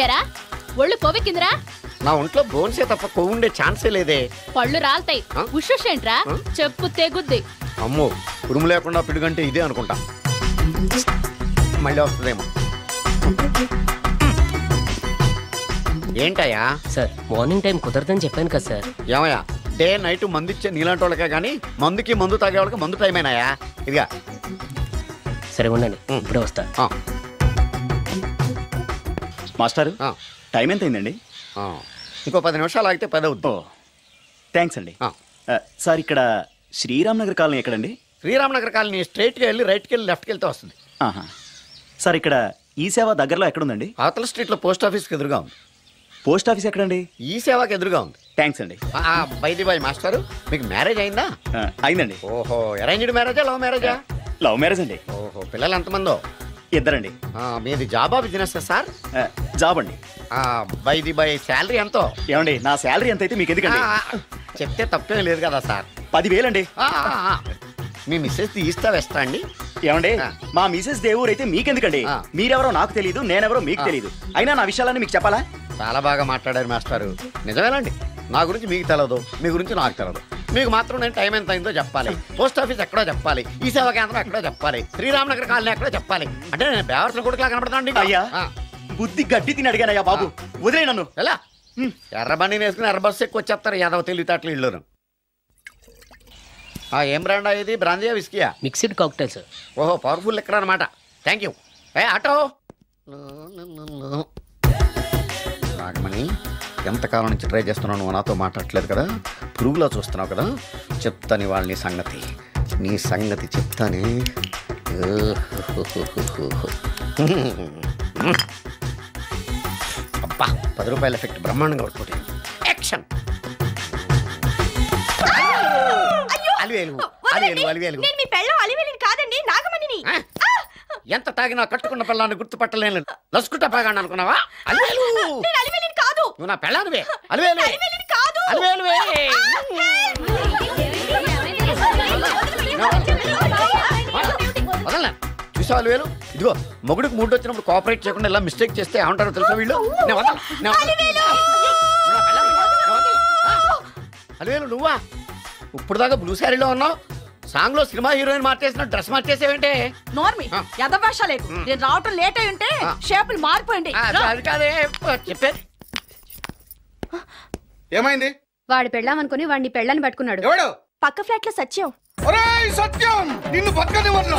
ఎరా ఒళ్ళు కొవ్వెక్కిందిరా? నా ఒంట్లో బోన్సే తప్ప కొవ్వు ఉండే ఛాన్సే లేదే. పళ్ళు రాల్తాయి. ఉషుషేంట్రా? చెప్పు తెగుద్ది. అమ్మో, ఉరుము లేకుండా పిడుగంటే ఇదే అనుకుంటా. మళ్ళీ వస్తుందేమో. ఏంటయ్యా? సార్ మార్నింగ్ టైం కుదరదని చెప్పాను కదా సార్. ఏమయ్యా, డే నైట్ మందు ఇచ్చే నీలాంటి వాళ్ళకే కానీ మందుకి మందు తాగే వాళ్ళకి మందు టైమేనాయా? ఇదిగా సరే ఉండండి, ఇప్పుడే వస్తా. మాస్టర్ టైం ఎంత అయిందండి? ఇంకో 10 నిమిషాలు ఆగితే 10 అవుతుంది. థ్యాంక్స్ అండి. సార్ ఇక్కడ శ్రీరామ్ నగర్ కాలనీ ఎక్కడండి? శ్రీరామ్ నగర్ కాలనీ స్ట్రైట్కి వెళ్ళి రైట్కి వెళ్ళి లెఫ్ట్కి వెళ్తే వస్తుంది. సార్ ఇక్కడ ఈ సేవ దగ్గరలో ఎక్కడుందండి? అవతల స్ట్రీట్లో పోస్ట్ ఆఫీస్కి ఎదురుగా ఉంది. పోస్ట్ ఆఫీస్ ఎక్కడండి? ఈ సేవకి ఎదురుగా ఉంది. థ్యాంక్స్ అండి. బై ది బై మాస్టారు, మీకు మ్యారేజ్ అయిందా? అయిందండి. ఓహో, అరేంజ్డ్ మ్యారేజా లవ్ మ్యారేజా? లవ్ మ్యారేజ్ అండి. ఓహో, పిల్లలు ఎంతమందో? 2 అండి. మీది జాబా బిజినెస్ సార్? జాబ్ అండి. బై ది బై శాలరీ ఎంతో? ఏమండి, నా శాలరీ ఎంత అయితే మీకు ఎందుకండి? చెప్తే తప్పేం లేదు కదా సార్. 10,000 అండి. మీ మిస్సెస్ ఈస్తా వెస్తా అండి? ఏమండి, మా మిసెస్ దేవుడు అయితే మీకెందుకండి? మీరెవరో నాకు తెలియదు, నేనెవరో మీకు తెలియదు. అయినా నా విషయాలన్నీ మీకు చెప్పాలా? చాలా బాగా మాట్లాడారు మాస్టారు. నిజమేనండి, నా గురించి మీకు తెలదు, మీ గురించి నాకు తెలదు. మీకు మాత్రం నేను టైం ఎంత అయిందో చెప్పాలి, పోస్ట్ ఆఫీస్ ఎక్కడో చెప్పాలి, ఈ సేవా కేంద్రం ఎక్కడో చెప్పాలి, శ్రీరామ్ నగర్ కాలనీ ఎక్కడో చెప్పాలి. అంటే నేను బేవర్సన కొడుకులా కనబడతానండి. అయ్యా, బుద్ధి గడ్డి తిని అడిగానయ్యా బాబు, వదిలే నన్ను. ఎలా ఎర్ర బండి వేసుకుని ఎర్ర బస్సు ఎక్కువ వచ్చేస్తారు యాదవ తెలివితేటలు ఇళ్ళును. ఏం బ్రాండా ఇది? బ్రాందియా విస్కియా? Mixed cocktail sir. ఓహో, పవర్ఫుల్ ఎక్కడ అనమాట. Thank you. ఆటో నాగమణి, ఎంతకాలం నుంచి ట్రై చేస్తున్నావు, నువ్వు నాతో మాట్లాడట్లేదు కదా, పురుగులా చూస్తున్నావు కదా. చెప్తాను వాళ్ళ నీ సంగతి చెప్తానే. అబ్బా, 10 రూపాయల ఎఫెక్ట్ బ్రహ్మాండంగా పడుతుంది. యాక్షన్. ఎంత తాగినా కట్టుకున్న పిల్లాన్ని గుర్తుపట్టలేను. లసుకుంటా పాగాను అనుకున్నావా? అలివేలు నువ్వు నా పెళ్ళానివే. అలివేలు అలివేలువే. వదలనా? చూసావు అలివేలు, ఇదిగో మొగుడికి మూడు వచ్చినప్పుడు కోఆపరేట్ చేయకుండా ఇలా మిస్టేక్ చేస్తే ఏమంటారో తెలుసా వీళ్ళు? అలివేలు నువ్వా? ఇప్పుడు దాకా బ్లూ శారీలో ఉన్నావు, సాంగ్ లో సినిమా హీరోయిన్ మార్చేసిన డ్రెస్ మార్చేసేవేంటే? నార్మల్ యదభాష లేదు. నేను రావటం లేట్ అయి ఉంటే షేపులు మారిపోయింది. అది కాదే చెప్పేది. ఏమైంది? వాడు పెళ్ళామనుకుని వాడిని పెళ్ళని పట్టుకున్నాడు. ఎవడు? పక్క ఫ్లాట్ లో సత్యం. సత్యం, నిన్ను బతకనివ్వను.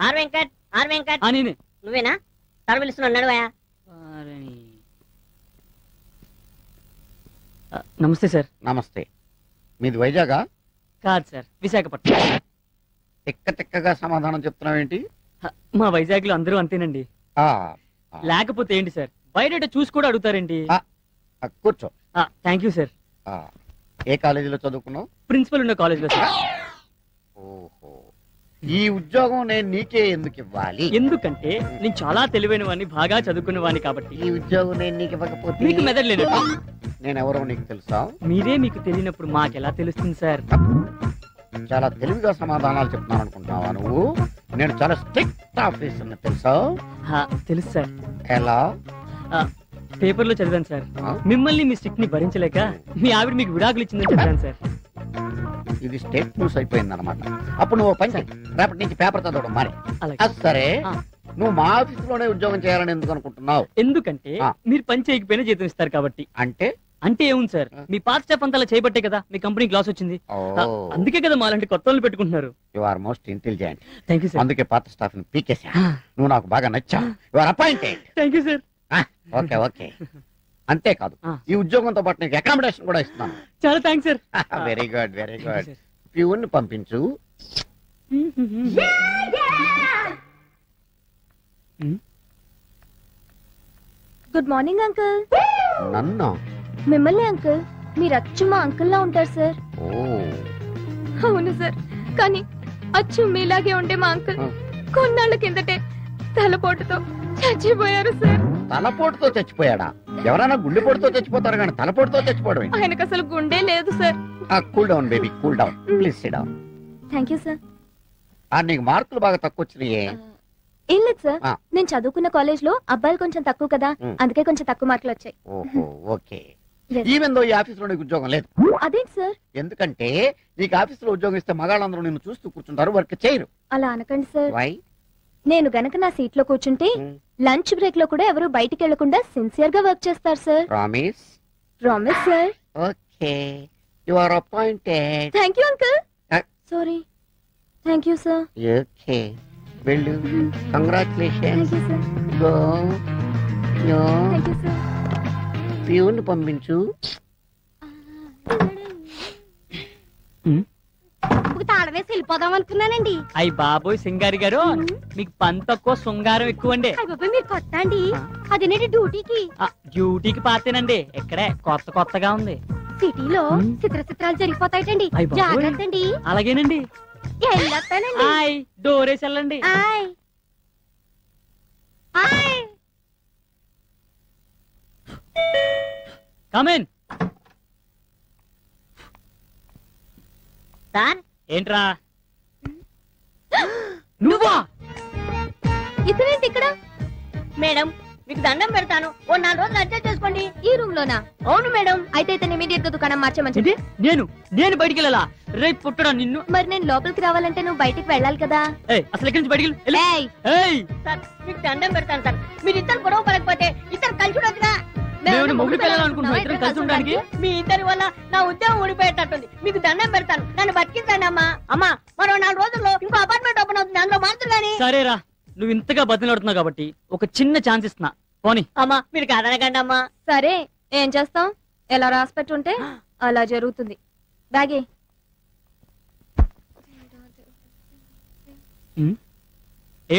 ఆర్ వెంకట్ నువ్వేనా? తల పిలుస్తున్నాడు, నడువయా. నమస్తే సార్. నమస్తే. మీది వైజాగా? కాదు సార్, విశాఖపట్నం. తిక్కగా సమాధానం చెప్తున్నావేంటి? మా వైజాగ్ లో అందరూ అంతేనండి. లేకపోతే ఏంటి సార్, బయట చూసి కూడా అడుగుతారేంటి? కూర్చో. Thank you sir. ఏ కాలేజీలో చదువుకున్నావు? ప్రిన్సిపల్ ఉన్న కాలేజ్ లో సార్. ఓహో, ఈ ఉద్యోగం నేను నీకే ఎందుకు ఇవ్వాలి? ఎందుకంటే నేను చాలా తెలివైన వాడిని, బాగా చదువుకున్న వాడిని కాబట్టి. ఈ ఉద్యోగం నేను నీకు ఇవ్వకపోతే మీకు మెదడు లేనట్టు. నేను ఎవరో నీకు తెలుసా? మీరే మీకు తెలియనప్పుడు మాకెలా తెలుస్తుంది సార్? చాలా తెలివిగా సమాధానాలు చెప్తున్నాను అనుకుంటున్నావా నువ్వు? నేను చాలా స్ట్రిక్ట్ ఆఫీసర్ తెలుసా? తెలుసు సార్. ఎలా? పేపర్ లో చదివాను సార్. మిమ్మల్ని మీ స్టిక్ ని భరించలేక మీ ఆవిడ మీకు విడాకులు ఇచ్చిందని చదివాను సార్. ఇది స్టేట్ న్యూస్ అయిపోయింది అనమాట. అప్పుడు నువ్వు పని రేపటి నుంచి పేపర్ చదవడం మారే. సరే, నువ్వు మా ఆఫీసులోనే ఉద్యోగం చేయాలని ఎందుకు అనుకుంటున్నావు? ఎందుకంటే మీరు పని చేయకపోయినా జీతం ఇస్తారు కాబట్టి. అంటే ఏముంది సార్, మీ పాత స్టాఫ్ అంతా చేయబట్టే కదా మీ కంపెనీకి లాస్ వచ్చింది. అందుకే కదా మాలాంటి కొత్త వాళ్ళు పెట్టుకుంటున్నారు. You are most intelligent. Thank you sir. అందుకే పాత స్టాఫ్ ని పీకేసా. నువ్వు నాకు బాగా నచ్చా. You are appointed. Thank you sir. Okay okay. అంతేకాదు, ఈ ఉద్యోగంతో పాటు నీకు అకామిడేషన్ కూడా ఇస్తున్నాను. చాలా thanks sir. Very good very good. Peon పంపించు. Good morning uncle. నన్ను? మిమ్మల్ని అంకుల్. మీరు అచ్చు మా అంకుల్ లా ఉంటారు సార్. అవును సార్, కానీ అచ్చు మీలాగే ఉండే మా అంకుల్ కొన్నాళ్ళ కిందటే తలపోటుతో చచ్చిపోయారు సార్. తలపోటుతో చచ్చిపోయాడా? ఎవరైనా గుండెపోటుతో చచ్చిపోతారు కానీ తలపోటుతో చచ్చిపోవడం ఏంటి? ఆయనకు అసలు గుండె లేదు sir. Cool down baby, cool down. Please SIT down. Thank you sir. నీకు మార్కులు బాగా తక్కువ వచ్చినాయే? ఏం లేదు సార్, నేను చదువుకున్న కాలేజ్ లో అబ్బాయిలు కొంచెం తక్కువ కదా, అందుకే కొంచెం తక్కువ మార్కులు వచ్చాయి. ఓహో, ఓకే. ఈవెన్ దో ఈ ఆఫీస్ లో నీకు ఉద్యోగం లేదు. అదేంటి సార్? ఎందుకంటే నీకు ఆఫీస్ లో ఉద్యోగం ఇస్తే మగాళ్ళందరూ నిన్ను చూస్తూ కూర్చుంటారు, వర్క్ చేయరు. అలా అనకండి సార్. వై? నేను గనక నా సీట్ లో కూర్చుంటే లంచ్ బ్రేక్ లో కూడా ఎవరు బయటికి వెళ్లకుండా సిన్సియర్ గా వర్క్ చేస్తారు sir. Promise? Promise sir. Okay, you are appointed. Thank you uncle. Sorry. Thank you sir. Okay, వెళ్ళు. Congratulations. Thank you sir. Go. Yo. Thank you sir. Peon పంపించు. తాళవేసి వెళ్ళిపోదాం అనుకున్నానండి. అయ్యి బాబోయ్ సింగారి గారు, మీకు పని తక్కువ శృంగారం ఎక్కువ అండి. మీరు కొత్త అండి, అదేనండి డ్యూటీకి. డ్యూటీకి పాతేనండి, ఇక్కడే కొత్త కొత్తగా ఉంది. సిటీలో చిత్రాలు జరిగిపోతాయండి, జాగ్రత్త అండి. అలాగేనండి. వెళ్ళొస్తానండి. డోరేసి వెళ్ళండి. కమిన్. సార్ ఏంట్రా? నువ్వా? ఇతనేంటి ఇక్కడ? మేడం మీకు దండం పెడతాను, ఓ 4 రోజులు అడ్జస్ట్ చేసుకోండి. ఈ రూమ్ లోనా? అవును మేడం. అయితే ఇతను ఇమీడియట్ గా దుకాణం మార్చమని చెప్పి. నేను బయటికి వెళ్ళాలా? రేపు పుట్టడా నిన్ను? మరి నేను లోపలికి రావాలంటే నువ్వు బయటికి వెళ్ళాలి కదా. అసలు ఎక్కడి నుంచి బయటికి సార్ మీకు దండం పెడతాను సార్, మీరు ఇద్దరు గొడవ పడకపోతే ఇద్దరు కలిసి ఉండొచ్చుగా. మొగుడు వెళ్ళాలనుకుంటున్నాం, ఇద్దరం కలిసి ఉండడానికి. మీ ఇద్దరి వల్ల నా ఉద్యోగం ఊడిపోయేటట్టుంది, మీకు దండం పెడతాను, నన్ను బతికించండి అమ్మా. అమ్మా మరో 4 రోజుల్లో ఇంకో అపార్ట్మెంట్ ఓపెన్ అవుతుంది, అందులో మారుతుందని. సరేరా, నువ్వు ఇంతగా బతిలాడుతున్నావు కాబట్టి ఒక చిన్న ఛాన్స్ ఇస్తున్నా, పోనీ. అమ్మా మీరు కాదనకండి అమ్మా. సరే, ఏం చేస్తాం? ఎలా రాసి పెట్టుంటే అలా జరుగుతుంది. బ్యాగే.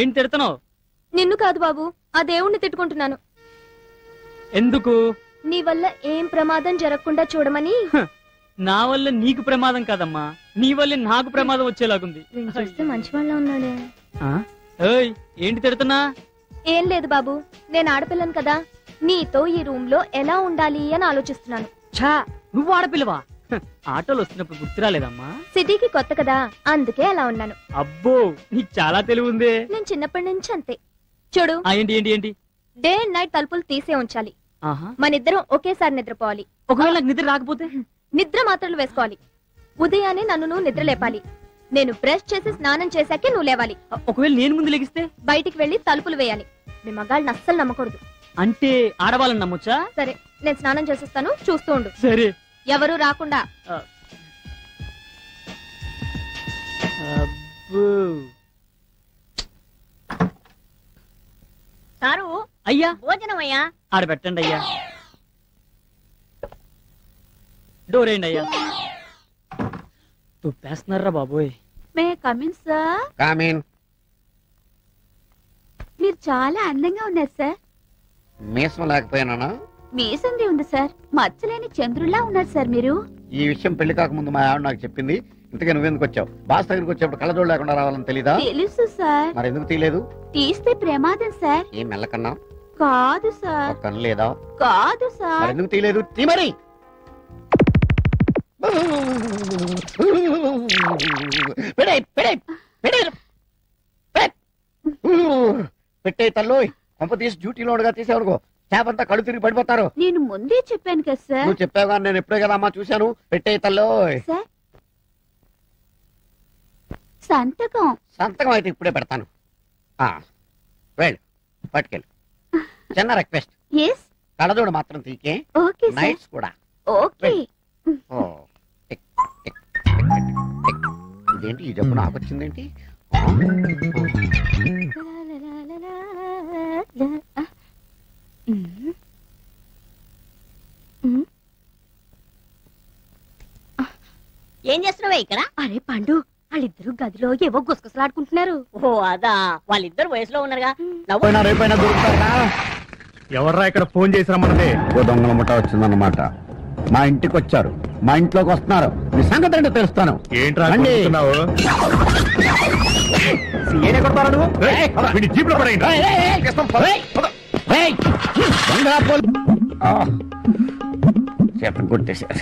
ఏం తిడుతున్నావు? నిన్ను కాదు బాబు, ఆ దేవుణ్ణి తిట్టుకుంటున్నాను. ఎందుకు? నీ వల్ల ఏం ప్రమాదం జరగకుండా చూడమని. నా వల్ల నీకు ప్రమాదం కాదమ్మా, నీ వల్ల నాకు ప్రమాదం వచ్చేలాగుంది. చూస్తే మంచి వాళ్ళ ఉన్నాడే. ఏంటి తిడుతున్నా? ఏం లేదు బాబు, నేను ఆడపిల్లను కదా, నీతో ఈ రూమ్ లో ఎలా ఉండాలి అని ఆలోచిస్తున్నాను. ఛా, నువ్వు ఆడపిల్లవా? ఆటోలు వస్తున్నప్పుడు గుర్తు రాలేదమ్మా? సిటీకి కొత్త కదా, అందుకే అలా ఉన్నాను. అబ్బో, నీకు చాలా తెలివి ఉంది. నేను చిన్నప్పటి నుంచి అంతే. చూడు, ఏంటి ఏంటి ఏంటి? డే అండ్ నైట్ తలుపులు తీసే ఉంచాలి. ఆహా, మనిద్దరం ఒకేసారి నిద్రపోవాలి. ఒకవేళ నాకు నిద్ర రాకపోతే? నిద్ర మాత్రలు వేసుకోవాలి. ఉదయాన్నే నన్ను నువ్వు నిద్ర లేపాలి. నేను బ్రష్ చేసి స్నానం చేశాకే నువ్వు లేవాలి. ఒకవేళ నేను ముందు లెగిస్తే? బయటికి వెళ్లి తలుపులు వేయాలి. మీ మగాళ్ళని అస్సలు నమ్మకూడదు. అంటే ఆడవాళ్ళని నమ్మొచ్చా? సరే, నేను స్నానం చేసేస్తాను, చూస్తూ ఉండు. సరే. ఎవరు రాకుండా. సారు అయ్యా, భోజనం అయ్యా. ఆడబెట్టండి అయ్యా. డోర్ వేయండి అయ్యా. తుప్పేస్తున్నారా బాబోయ్. May come in sir. కామీన్. మీరు చాలా అందంగా ఉన్నారు సార్. మీసం లేకపోయినా? మీసంది ఉంది సార్, మచ్చలేని చంద్రుల్లా ఉన్నారు సార్ మీరు. ఈ విషయం పెళ్లి కాకముందు మా ఆవిడ నాకు చెప్పింది. ఇంతకీ నువ్వెందుకు వచ్చావు? బాస్ దగ్గరికి వచ్చేప్పుడు కళ్ళజోడు లేకుండా రావాలని తెలీదా? తెలుసు సార్. మరి ఎందుకు తీయలేదు? తీస్తే ప్రమాదం సార్. ఏం మెల్లకన్నా? కాదు సార్. కన్ను లేదా? కాదు సార్. మరి ఎందుకు తీయలేదు? తీ మరి. పెట్టే తల్లు, కొంప తీసి డ్యూటీలో ఉండగా తీసేవనుకో, చేపంతా కళ్ళు తిరిగి పడిపోతారు. నేను ముందే చెప్పాను కదా సార్. నువ్వు చెప్పావు కానీ నేను ఎప్పుడే కదా అమ్మా చూశాను. పెట్టే తల్లు. సంతకం. సంతకం అయితే ఇప్పుడే పెడతాను. వెళ్ళు, పట్టుకెళ్ళు. చిన్న రిక్వెస్ట్, కళ్ళజోడు మాత్రం తీకే. ఓకే నైట్స్ కూడా. ఓకే. ఇదేంటి ఈ జబ్బు నాకు వచ్చిందేంటి? ఏం చేస్తున్నావే ఇక్కడ? అరే పండు, వాళ్ళిద్దరు గదిలో ఏవో గుసగుసలాడుకుంటున్నారు. ఓ అదా, వాళ్ళిద్దరు వయసులో ఉన్నారుగా. రేపైనా దొరుకుతారా? ఎవర్రా ఇక్కడ ఫోన్ చేసి రమ్మన్నదే? ఓ దొంగల ముఠ వచ్చిందన్నమాట. మా ఇంటికి వచ్చారు, మా ఇంట్లోకి వస్తున్నారు. మీ సంగతి ఏంటో తెలుస్తాను. ఏంట్రా జీప్ లో చేత కొట్టేశారు.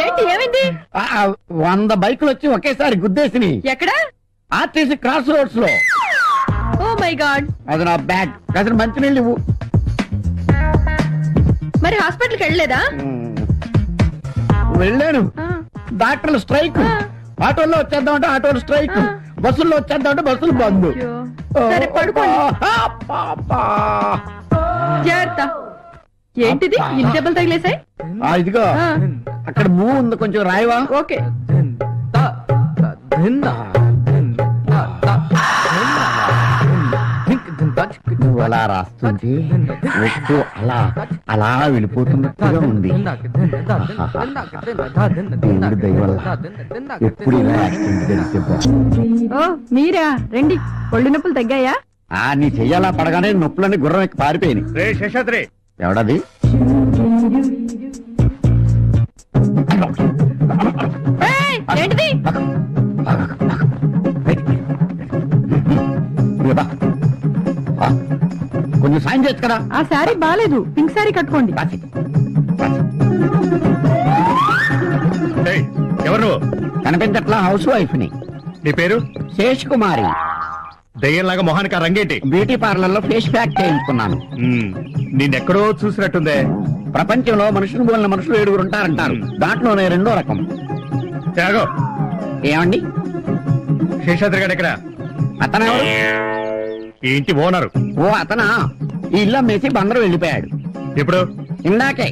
ఏంటి ఏమైంది? 100 బైకులు వచ్చి ఒకేసారి గుద్దేసి ఎక్కడ? ఆర్టీసీ క్రాస్ రోడ్స్ లో. Oh my god. అది నా బ్యాగ్. అసలు మంచినీళ్ళు ఇవ్వు. మరి హాస్పిటల్కి వెళ్ళలేదా? వెళ్ళాను. డాక్టర్లు స్ట్రైక్. ఆటోల్లో వచ్చేద్దామంటే ఆటోలు స్ట్రైక్. బస్సుల్లో వచ్చేద్దామంటే బస్సులు బంద్. సరే పడుకోండి. జాగ్రత్త. ఏంటిది ఇన్ని దెబ్బలు తగిలేసాయి? ఇదిగో అక్కడ మూవ్ ఉంది, కొంచెం రాయవా? ఓకే. నువ్వు అలా రాస్తుంది, ఒట్టు అలా అలా వెళ్ళిపోతున్నట్టుగా ఉంది. దేవుడి దయ వల్ల ఎప్పుడు ఇలా యాక్సిడెంట్ జరిగితే బాగుంది. ఓ మీరా? రండి. ఒళ్ళు నొప్పులు తగ్గాయా? నీ చెయ్యాలా పడగానే నొప్పులన్నీ గుర్రం ఎక్కి పారిపోయినాయి. శేషాద్రి ఎవడది? ఏంటిది? కొంచెం సాయం చేయొచ్చు కదా. ఆ శారీ బాలేదు, పింక్ శారీ కట్టుకోండి. ఎవరు నువ్వు? కనిపించట్లా, హౌస్ వైఫ్ ని. నీ పేరు? శేష్ కుమారి. దయ్యంలాగా మొహానికి ఆ రంగేంటి? బ్యూటీ పార్లర్ లో ఫేస్ ప్యాక్ చేయించుకున్నాను. నిన్నెక్కడో చూసినట్టుందే. ప్రపంచంలో మనుషులు పోలిన మనుషులు 7 ఉంటారంటారు, దాంట్లోనే 2వ రకం. త్యాగో. ఏమండి? శేషాద్రి గారు ఎక్కడ? అతనెవరు? ఇంటి ఓనరు. ఓ అతనా? ఈ ఇల్లు అమ్మేసి బందరు వెళ్ళిపోయాడు. ఎప్పుడు? ఇందాకే.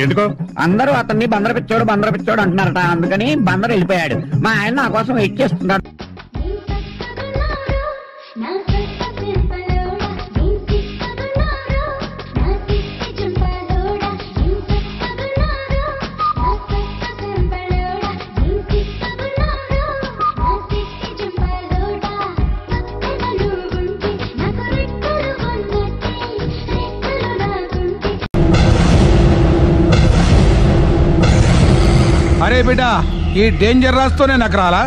ఎందుకో? అందరూ అతన్ని బందర పిచ్చోడు అంటున్నారట, అందుకని బందరు వెళ్ళిపోయాడు. మా ఆయన నా కోసం వెయిట్ చేస్తున్నాడు. అరే బిడ్డ, ఈ డేంజర్ రాస్తూనే నాకు రాలా?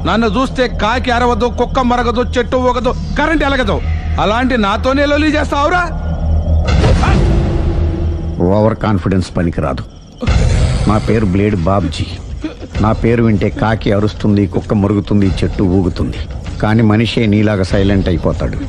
నన్ను చూస్తే కాకి అరవదు, కుక్క మరగదు, చెట్టు ఊగదు, కరెంట్ ఎలగదు. అలాంటి నాతోనే లొల్లి చేస్తావురా? ఓవర్ కాన్ఫిడెన్స్ పనికిరాదు. నా పేరు బ్లేడ్ బాబ్జీ. నా పేరు వింటే కాకి అరుస్తుంది, కుక్క మురుగుతుంది, చెట్టు ఊగుతుంది, కానీ మనిషే నీలాగా సైలెంట్ అయిపోతాడు.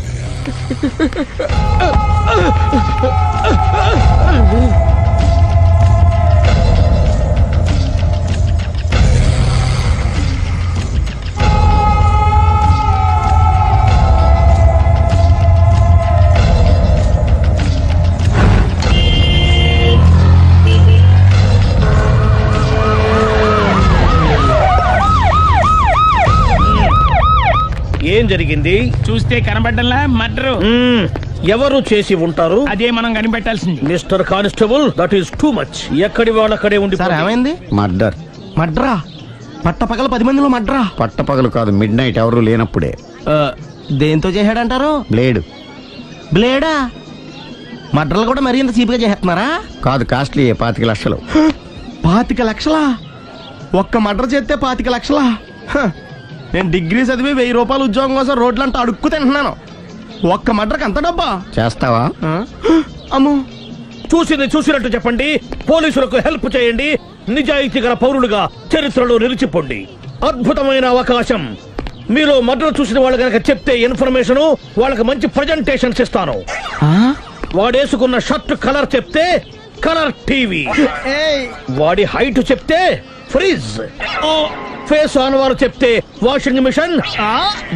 ఏం జరిగింది? చూస్తే కనబడ్డంలా మర్డరు. ఎవరు చేసి ఉంటారు? అదే మనం కనిపెట్టాల్సింది. Mister constable, that is too much. ఎక్కడి వాళ్ళక్కడే ఉండి. ఏమైంది? మర్డర్. మడ్రా? పట్టపగలు 10 మందిలో మడ్రా? పట్టపగలు కాదు, మిడ్ నైట్ ఎవరు లేనప్పుడే. దేంతో చేశాడంటారు? బ్లేడ్. బ్లేడా? మడ్రలు కూడా మరీ ఇంత చీప్గా చేస్తున్నారా? కాదు, కాస్ట్లీ. 25 లక్షలు. 25 లక్షలా? ఒక్క మడ్ర చేస్తే 25 లక్షలా? నేను డిగ్రీ చదివి 1000 రూపాయలు ఉద్యోగం కోసం రోడ్లంతా అడుక్కు తింటున్నాను. ఒక్క మడ్రకు అంత డబ్బా? చేస్తావా? అమ్మో. చూసింది చూసినట్టు చెప్పండి, పోలీసులకు హెల్ప్ చేయండి, నిజాయితీ గల పౌరులుగా చరిత్రలో నిలిచిపోండి. అద్భుతమైన అవకాశం. మీలో మర్డర్ చూసిన వాళ్ళు కనుక చెప్తే ఇన్ఫర్మేషన్, వాళ్ళకి మంచి ప్రజెంటేషన్స్ ఇస్తాను. వాడేసుకున్న షర్ట్ కలర్ చెప్తే కలర్ టీవీ, వాడి హైట్ చెప్తే ఫ్రిజ్, ఫేస్ ఆన్ వారు చెప్తే వాషింగ్ మిషన్,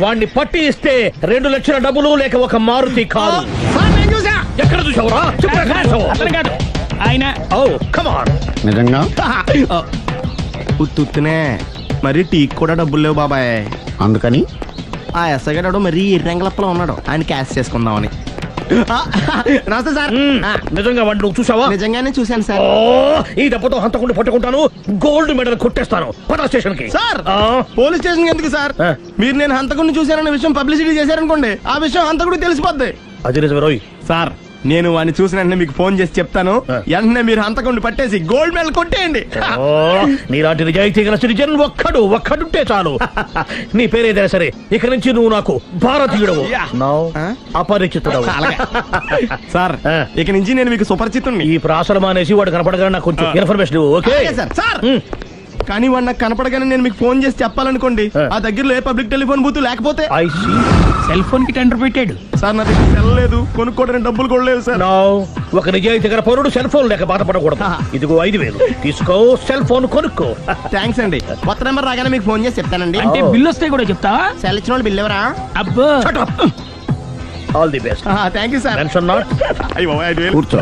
వాడిని పట్టి ఇస్తే 2 లక్షల డబ్బులు లేక ఒక మారుతి కారు. ఎక్కడ చూసావురా? ఆయన నిజంగా ఉత్తునే మరి టీకి కూడా డబ్బులు లేవు బాబాయ్. అందుకని ఆ ఎస్ఐ గారు మరీ ఎర్రంగలప్పలో ఉన్నాడు, ఆయన క్యాష్ చేసుకుందామని. నమస్తే సార్. నిజంగా వాడిని నువ్వు చూసావా? నిజంగానే చూశాను సార్. ఈ దెబ్బతో హంతకుండా పట్టుకుంటాను, గోల్డ్ మెడల్ కొట్టేస్తాను. పటా స్టేషన్ కి. సార్, పోలీస్ స్టేషన్ ఎందుకు సార్? మీరు నేను హంతకుడిని చూశానన్న విషయం పబ్లిసిటీ చేశారనుకోండి, ఆ విషయం హంతకుడికి తెలిసిపోద్ది. అది నిజమే రోయ్. సార్, నేను వాడిని చూసిన వెంటనే మీకు ఫోన్ చేసి చెప్తాను. వెంటనే మీరు హంతకుండా పట్టేసి గోల్డ్ మెడల్ కొట్టేయండి. నీలాంటి నిజాయితీ గల సిటిజన్ ఒక్కడుంటే చాలు. నీ పేరేదైనా సరే ఇక నుంచి నువ్వు నాకు భారతీయుడవు, అపరిచితుడవు. సార్ ఇక నుంచి నేను మీకు సుపరిచితుడిని. ఈ ప్రాసలం అనేసి వాడు కనపడగా నాకు కొంచెం ఇన్ఫర్మేషన్. Okay sir. కానీ వాడు నాకు కనపడగానే నేను మీకు ఫోన్ చేసి చెప్పాలనుకోండి, ఆ దగ్గరలో ఏ పబ్లిక్ టెలిఫోన్ బూత్ లేకపోతే సెల్ ఫోన్ కి టెండర్ పెట్టాడు. సార్ నా దగ్గర వెళ్ళలేదు, కొనుక్కోవడానికి డబ్బులు కూడా లేవు సార్. ఒక నిజాయితీ గల పౌరుడు సెల్ ఫోన్ లేక బాధపడకూడదు. ఇదిగో 5,000 తీసుకో, సెల్ ఫోన్ కొనుక్కో. థ్యాంక్స్ అండి. కొత్త నెంబర్ రాగానే మీకు ఫోన్ చేసి చెప్తానండి. అంటే బిల్లు వస్తే కూడా చెప్తావా? సెల్ ఇచ్చిన వాళ్ళు బిల్ ఎవరా? అబ్బో all the best. Thank you sir. Tension not. కూర్చో.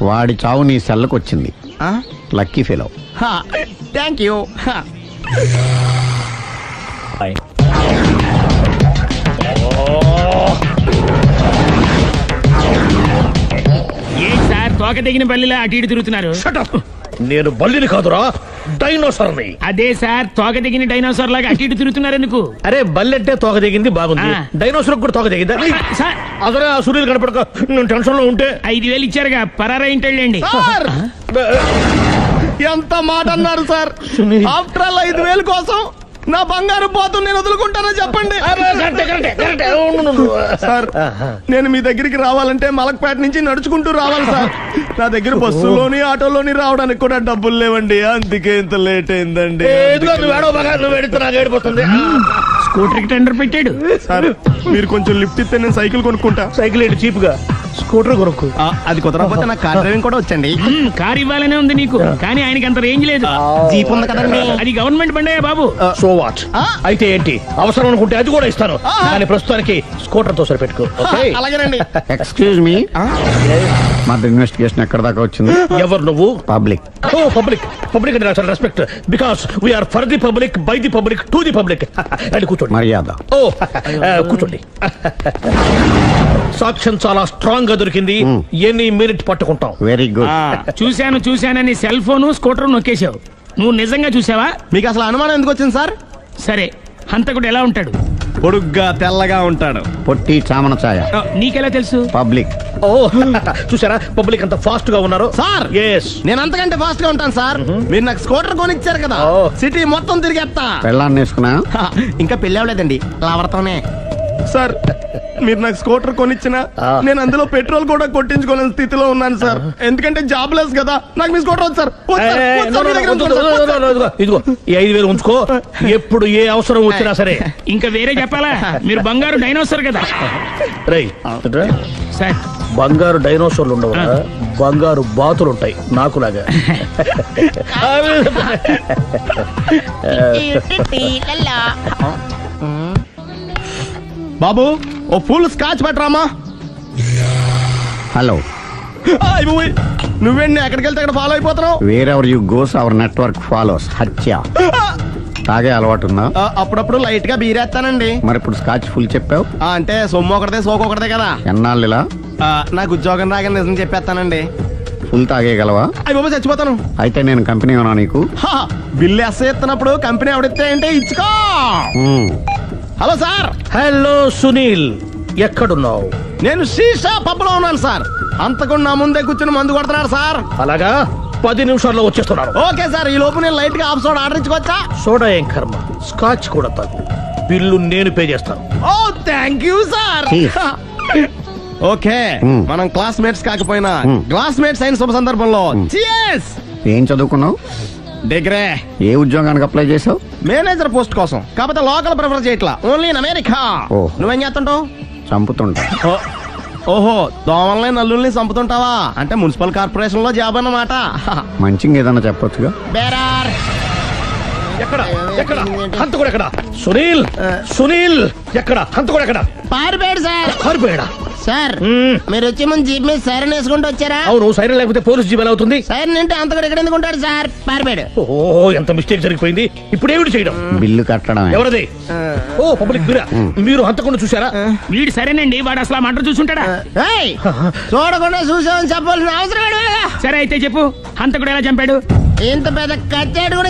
వాడి చావు నీ సెల్లకు వచ్చింది. Lucky fellow. Thank you. ఏం సార్ తోక తెగిన బల్లిలా అటు ఇటు తిరుగుతున్నారు? నేను బల్లిని కాదురా, డైనోసార్ని. అదే సార్ తోక తెగిన డైనోసార్ లాగా అటు ఇటు తిరుగుతున్నారు ఎందుకు? అరే బల్లెట్టే తోక దిగింది బాగుంది, డైనోసార్ కూడా తోక దిగిందా? అదరే ఆ సూర్యులు కనపడక నేను టెన్షన్ లో ఉంటే 5,000 ఇచ్చారుగా పరారా ఇంటండి. ఎంత మాట అన్నారు సార్? ఆఫ్టర్ ఆల్ 5,000 కోసం నా బంగారు పోతు నేను వదులుకుంటానో చెప్పండి సార్. నేను మీ దగ్గరికి రావాలంటే మలక్పేట నుంచి నడుచుకుంటూ రావాలి సార్. నా దగ్గర బస్సులోని ఆటోలోని రావడానికి కూడా డబ్బులు లేవండి, అందుకే ఇంత లేట్ అయిందండి. స్కూటర్ కి టెండర్ పెట్టాడు సార్. మీరు కొంచెం లిఫ్ట్ ఇస్తే నేను సైకిల్ కొనుక్కుంటా. సైకిల్ ఏంటి చీప్ గా, స్కూటర్ కొనుక్కు. అది కుదరకపోతే నాకు కార్ డ్రైవింగ్ కూడా వచ్చండి. కార్ ఇవ్వాలనే ఉంది నీకు, కానీ ఆయనకి అంత రేంజ్ లేదు. జీప్ ఉంది కదండి. అది గవర్నమెంట్ బండే బాబు. So what? అయితే ఏంటి, అవసరం అనుకుంటే అది కూడా ఇస్తాను, కానీ ప్రస్తుతానికి స్కూటర్ తో సరిపెట్టుకో. అలాగేనండి. ఎక్స్క్యూజ్ మీ, మా ఇన్వెస్టిగేషన్ ఎక్కడ దాకా వచ్చింది? ఎవరు నువ్వు? పబ్లిక్. ఓ పబ్లిక్. పబ్లిక్ అంటే నాకు respect, because we are for the public, by the public, to the public. అని కూర్చోండి. మర్యాద. ఓ కూర్చోండి. సాక్ష్యం చాలా స్ట్రాంగ్ గా దొరికింది, ఎన్ని మినిట్ పట్టుకుంటాం. Very good. చూశానని సెల్ ఫోన్ స్కూటర్ నొక్కేశావు. నువ్వు నిజంగా చూసావా? మీకు అసలు అనుమానం ఎందుకు వచ్చింది సార్? సరే, హంతకుడు ఎలా ఉంటాడు? పొడుగ్గా తెల్లగా ఉంటాడు. పొట్టి చామన ఛాయ. నీకెలా తెలుసు? పబ్లిక్. ఓ చూసారా పబ్లిక్ అంత ఫాస్ట్ గా ఉన్నారు సార్. ఎస్, నేను అంతకంటే ఫాస్ట్ గా ఉంటాను సార్. మీరు నాకు స్కూటర్ కొనిచ్చారు కదా, సిటీ మొత్తం తిరిగేస్తా. పెళ్ళాన్ని వేసుకున్నా? ఇంకా పెళ్ళి అవ్వలేదండి, లావర్తోనే. సార్ మీరు నాకు స్కూటర్ కొనిచ్చినా నేను అందులో పెట్రోల్ కూడా కొట్టించుకోలేని స్థితిలో ఉన్నాను సార్. ఎందుకంటే జాబ్ లెస్ కదా. నాకు మీ స్కూటర్ వద్దు సార్. ఇదిగో ఈ 5,000 ఉంచుకో, ఎప్పుడు ఏ అవసరం వచ్చినా సరే. ఇంకా వేరే చెప్పాలా? మీరు బంగారు డైనోసార్ కదా. రేయ్ సార్, బంగారు డైనోసార్లు ఉండవు, బంగారు బాతులు ఉంటాయి నాకులాగా. బాబు ఓ ఫుల్ స్కాచ్ పట్టరామా. హలో. నువ్వేంటి ఎక్కడికి వెళ్తే అక్కడ ఫాలో అయిపోతున్నావు? Wherever you goes our network follows. హత్య. తాగే అలవాటు ఉందా? అప్పుడప్పుడు లైట్ గా బీరేస్తానండి. మరి ఇప్పుడు స్కాచ్ ఫుల్ చెప్పావు అంటే సొమ్ము ఒకటిదే సోకు ఒకటిదే కదా. ఎన్నాళ్ళు ఇలా? నాకు ఉద్యోగం రాగా నిజం చెప్పేస్తానండి. ఫుల్ తాగేయగలవా? అయ్యి బాబు చచ్చిపోతాను. అయితే నేను కంపెనీ ఉన్నా నీకు? బిల్లు ఎస్ఐ ఇస్తున్నప్పుడు కంపెనీ ఎవడిస్తే అంటే ఇచ్చుకో. Hello sir. హలో సునీల్, ఎక్కడున్నావు? నేను శీషా పబ్ లో ఉన్నాను సార్. అంతకుండా నా ముందే కూర్చుని మందు కొడుతున్నాడు సార్. అలాగా, 10 నిమిషాల్లో వచ్చేస్తున్నారు. Okay sir. ఈ లోపు నేను లైట్ గా హాఫ్ సోడా ఆర్డర్ ఇచ్చుకోవచ్చా? సోడా ఏం కర్మ, స్కాచ్ కూడా తాగు. బిల్లు నేను పే చేస్తాను. ఓ థ్యాంక్ యూ సార్. ఓకే, మనం క్లాస్మేట్స్ కాకపోయినా క్లాస్మేట్స్ అయిన శుభ సందర్భంలో చియర్స్. ఏం చదువుకున్నావు? డిగ్రీ. ఏ ఉద్యోగానికి అప్లై చేసావు? మేనేజర్ పోస్ట్ కోసం. కాకపోతే లోకల్ ప్రిఫర్ చేయట్లా, ఓన్లీ ఇన్ అమెరికా. నువ్వేం చేస్తుంటావు? చంపుతుంటా. ఓహో, దోమల్ని నల్లుల్ని చంపుతుంటావా? అంటే మున్సిపల్ కార్పొరేషన్ లో జాబ్ అన్నమాట. మంచిగా ఏదన్నా చెప్పొచ్చుగా. బేరార్. ఎక్కడ ఎక్కడ హంతకుడు ఎక్కడ? సునీల్, సునీల్ ఎక్కడ? హంతకుడు ఎక్కడ? పారిపోయాడు సార్. పారిపోయాడా? సార్ మీరు వచ్చే ముందు జీప్ మీద సైరన్ వేసుకుంటూ వచ్చారా? అవును, సైరన్ లేకపోతే పోలీస్ జీప్ ఎలా అవుతుంది? సైరన్ అంటే అంతకుడు ఎక్కడ ఎందుకు ఉంటాడు సార్? పారిపోయాడు. ఓ ఎంత మిస్టేక్ జరిగిపోయింది. ఇప్పుడు ఏమిటి చేయడం? బిల్లు కట్టడం. ఎవరది? ఓ పబ్లిక్ మీరా? మీరు హంతకుండా చూసారా? వీడు సరేనండి, వాడు అసలు మంట చూసుంటాడా? చూడకుండా చూసామని చెప్పాల్సిన అవసరం. సరే అయితే చెప్పు, హంతకుడు ఎలా చంపాడు? ఇంత పెద్ద కచ్చాడు కూడా